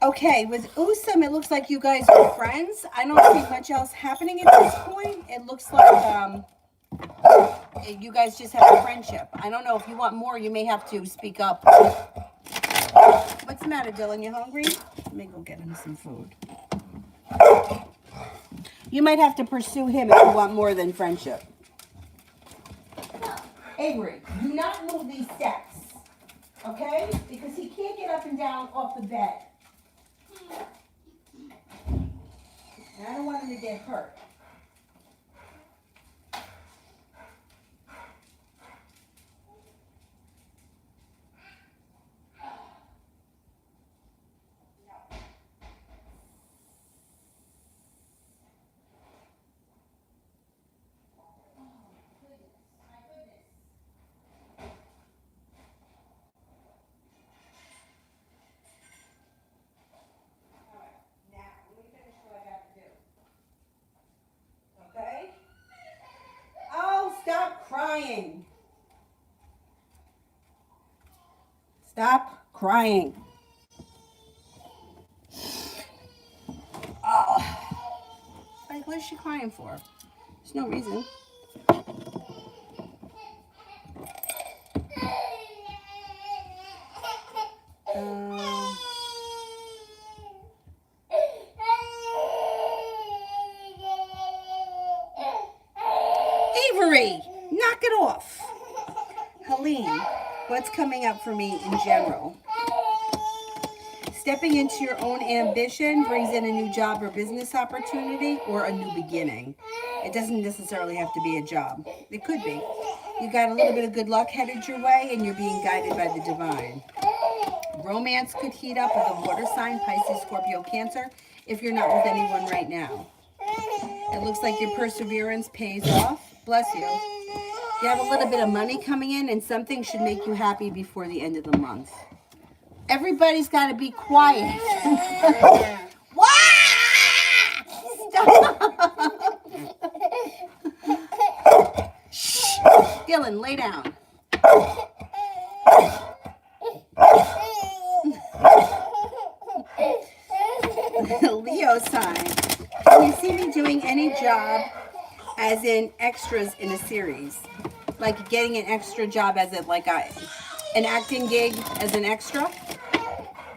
Okay, with Usam, it looks like you guys are friends. I don't see much else happening at this point. It looks like you guys just have a friendship. I don't know. If you want more, you may have to speak up. What's the matter, Dylan? You hungry? Let me go get him some food. You might have to pursue him if you want more than friendship. Avery, do not move these steps, okay? Because he can't get up and down off the bed. And I don't want him to get hurt. Crying. Stop crying. Oh. Like, what is she crying for? There's no reason. Avery, knock it off. Helene, what's coming up for me in general? Stepping into your own ambition brings in a new job or business opportunity or a new beginning. It doesn't necessarily have to be a job. It could be. You got a little bit of good luck headed your way and you're being guided by the divine. Romance could heat up with a water sign, Pisces, Scorpio, Cancer, if you're not with anyone right now. It looks like your perseverance pays off. Bless you. You have a little bit of money coming in, and something should make you happy before the end of the month. Everybody's got to be quiet. Stop. Shh. Dylan, lay down. Leo sign. Can you see me doing any job as in extras in a series? Like getting an extra job as a, like an acting gig as an extra?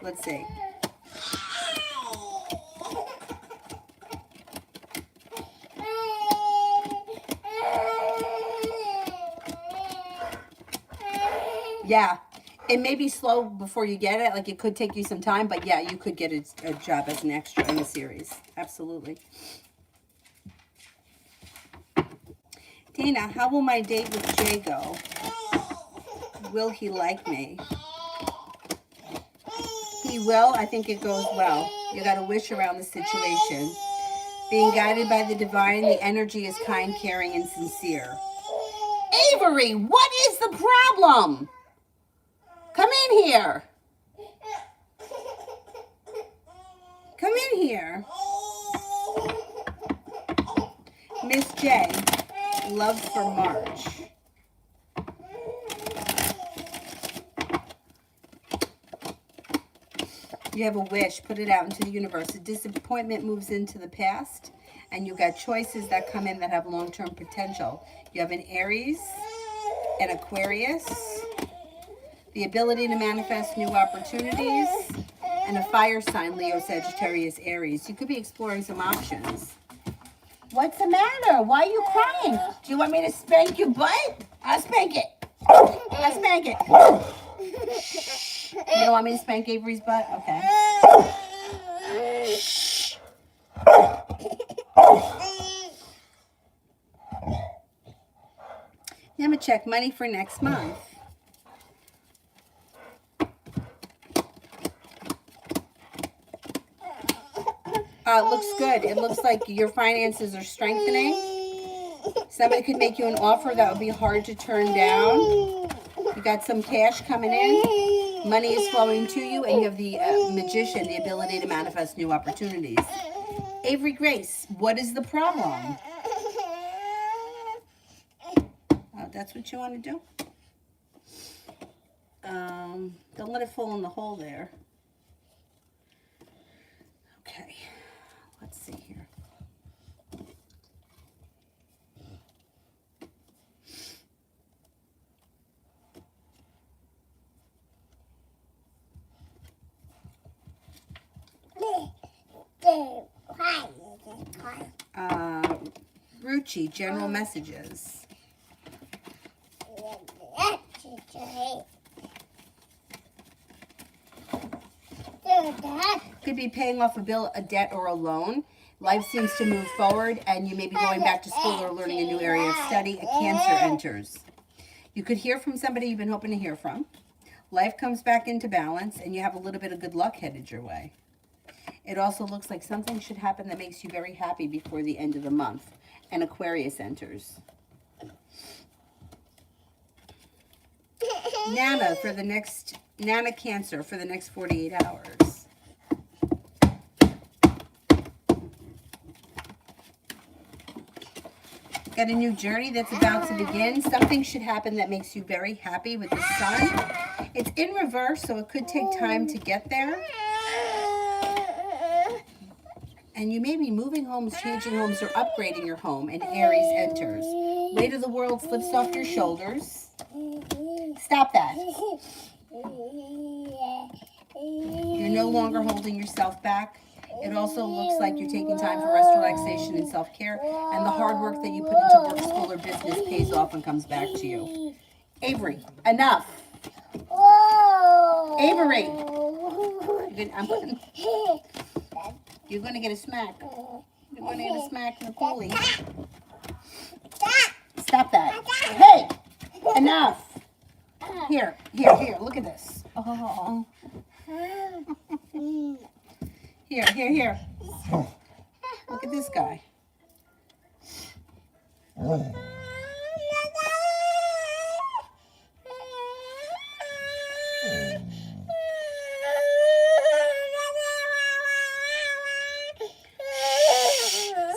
Let's see. Yeah, it may be slow before you get it. Like it could take you some time, but yeah, you could get a job as an extra in a series. Absolutely. Dana, how will my date with Jay go? Will he like me? He will. I think it goes well. You got a wish around the situation. Being guided by the divine, the energy is kind, caring, and sincere. Avery, what is the problem? Come in here. Come in here. Miss J, love for March. You have a wish, put it out into the universe. A disappointment moves into the past, and you got choices that come in that have long-term potential. You have an Aries, an Aquarius, the ability to manifest new opportunities, and a fire sign, Leo, Sagittarius, Aries. You could be exploring some options. What's the matter? Why are you crying? Do you want me to spank your butt? I'll spank it. I'll spank it. You don't want me to spank Avery's butt? Okay. Now I'm going to check money for next month. It looks good. It looks like your finances are strengthening. Somebody could make you an offer that would be hard to turn down. You got some cash coming in. Money is flowing to you, and you have the magician, the ability to manifest new opportunities. Avery Grace, what is the problem? That's what you want to do? Don't let it fall in the hole there. Okay, let's see here. Ruchi, general messages. Could be paying off a bill, a debt, or a loan. Life seems to move forward, and you may be going back to school or learning a new area of study. A Cancer enters. You could hear from somebody you've been hoping to hear from. Life comes back into balance, and you have a little bit of good luck headed your way. It also looks like something should happen that makes you very happy before the end of the month. And Aquarius enters. Nana Cancer for the next 48 hours. Got a new journey that's about to begin. Something should happen that makes you very happy with the sun. It's in reverse, so it could take time to get there. And you may be moving homes, changing homes, or upgrading your home, and Aries enters. Weight of the world slips off your shoulders. Stop that. You're no longer holding yourself back. It also looks like you're taking time for rest, relaxation, and self-care, and the hard work that you put into work, school, or business pays off and comes back to you. Avery, enough. Avery. You're going to get a smack. You're going to get a smack in the coolie. Stop that. Hey, enough. Here, look at this. Oh, Here. Look at this guy.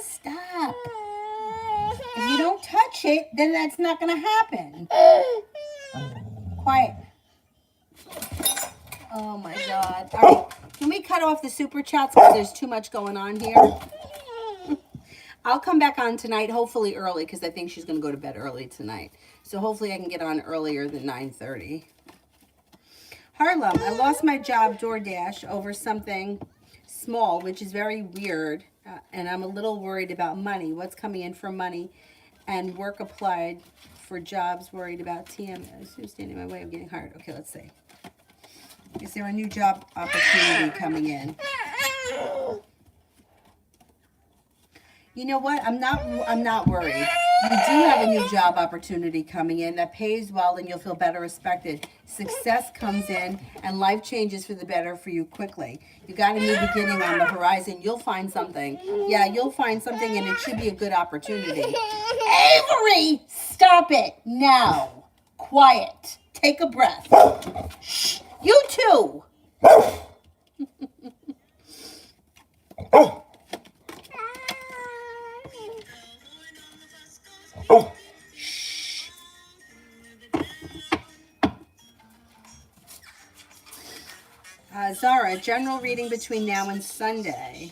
Stop. If you don't touch it, then that's not going to happen. Quiet. Oh my God. All right. Can we cut off the super chats because there's too much going on here? I'll come back on tonight, hopefully early, because I think she's going to go to bed early tonight. So hopefully I can get on earlier than 9:30. Harlem, I lost my job DoorDash over something small, which is very weird. And I'm a little worried about money. What's coming in for money? And work applied for jobs, worried about TMS. Who's standing in my way of getting hired? Okay, let's see. Is there a new job opportunity coming in? You know what? I'm not worried. You do have a new job opportunity coming in that pays well and you'll feel better respected. Success comes in and life changes for the better for you quickly. You got a new beginning on the horizon. You'll find something. Yeah, you'll find something and it should be a good opportunity. Avery, stop it now. Quiet. Take a breath. Shh. You too. Shh. Zara, general reading between now and Sunday.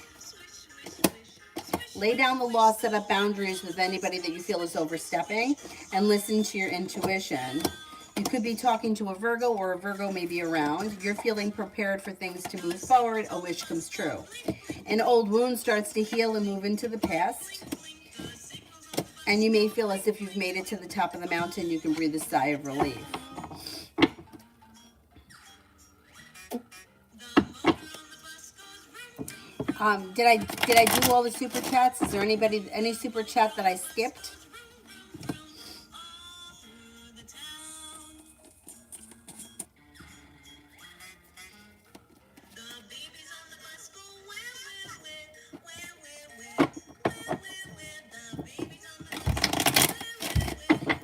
Lay down the law, set up boundaries with anybody that you feel is overstepping, and listen to your intuition. You could be talking to a Virgo, or a Virgo may be around. You're feeling prepared for things to move forward. A wish comes true. An old wound starts to heal and move into the past. And you may feel as if you've made it to the top of the mountain. You can breathe a sigh of relief. Did I do all the super chats? Is there any super chat that I skipped?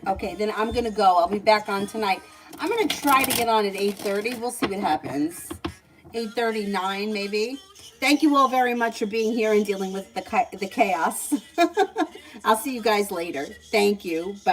Okay, then I'm going to go. I'll be back on tonight. I'm going to try to get on at 8:30. We'll see what happens. 8:39 maybe. Thank you all very much for being here and dealing with the chaos. I'll see you guys later. Thank you. Bye.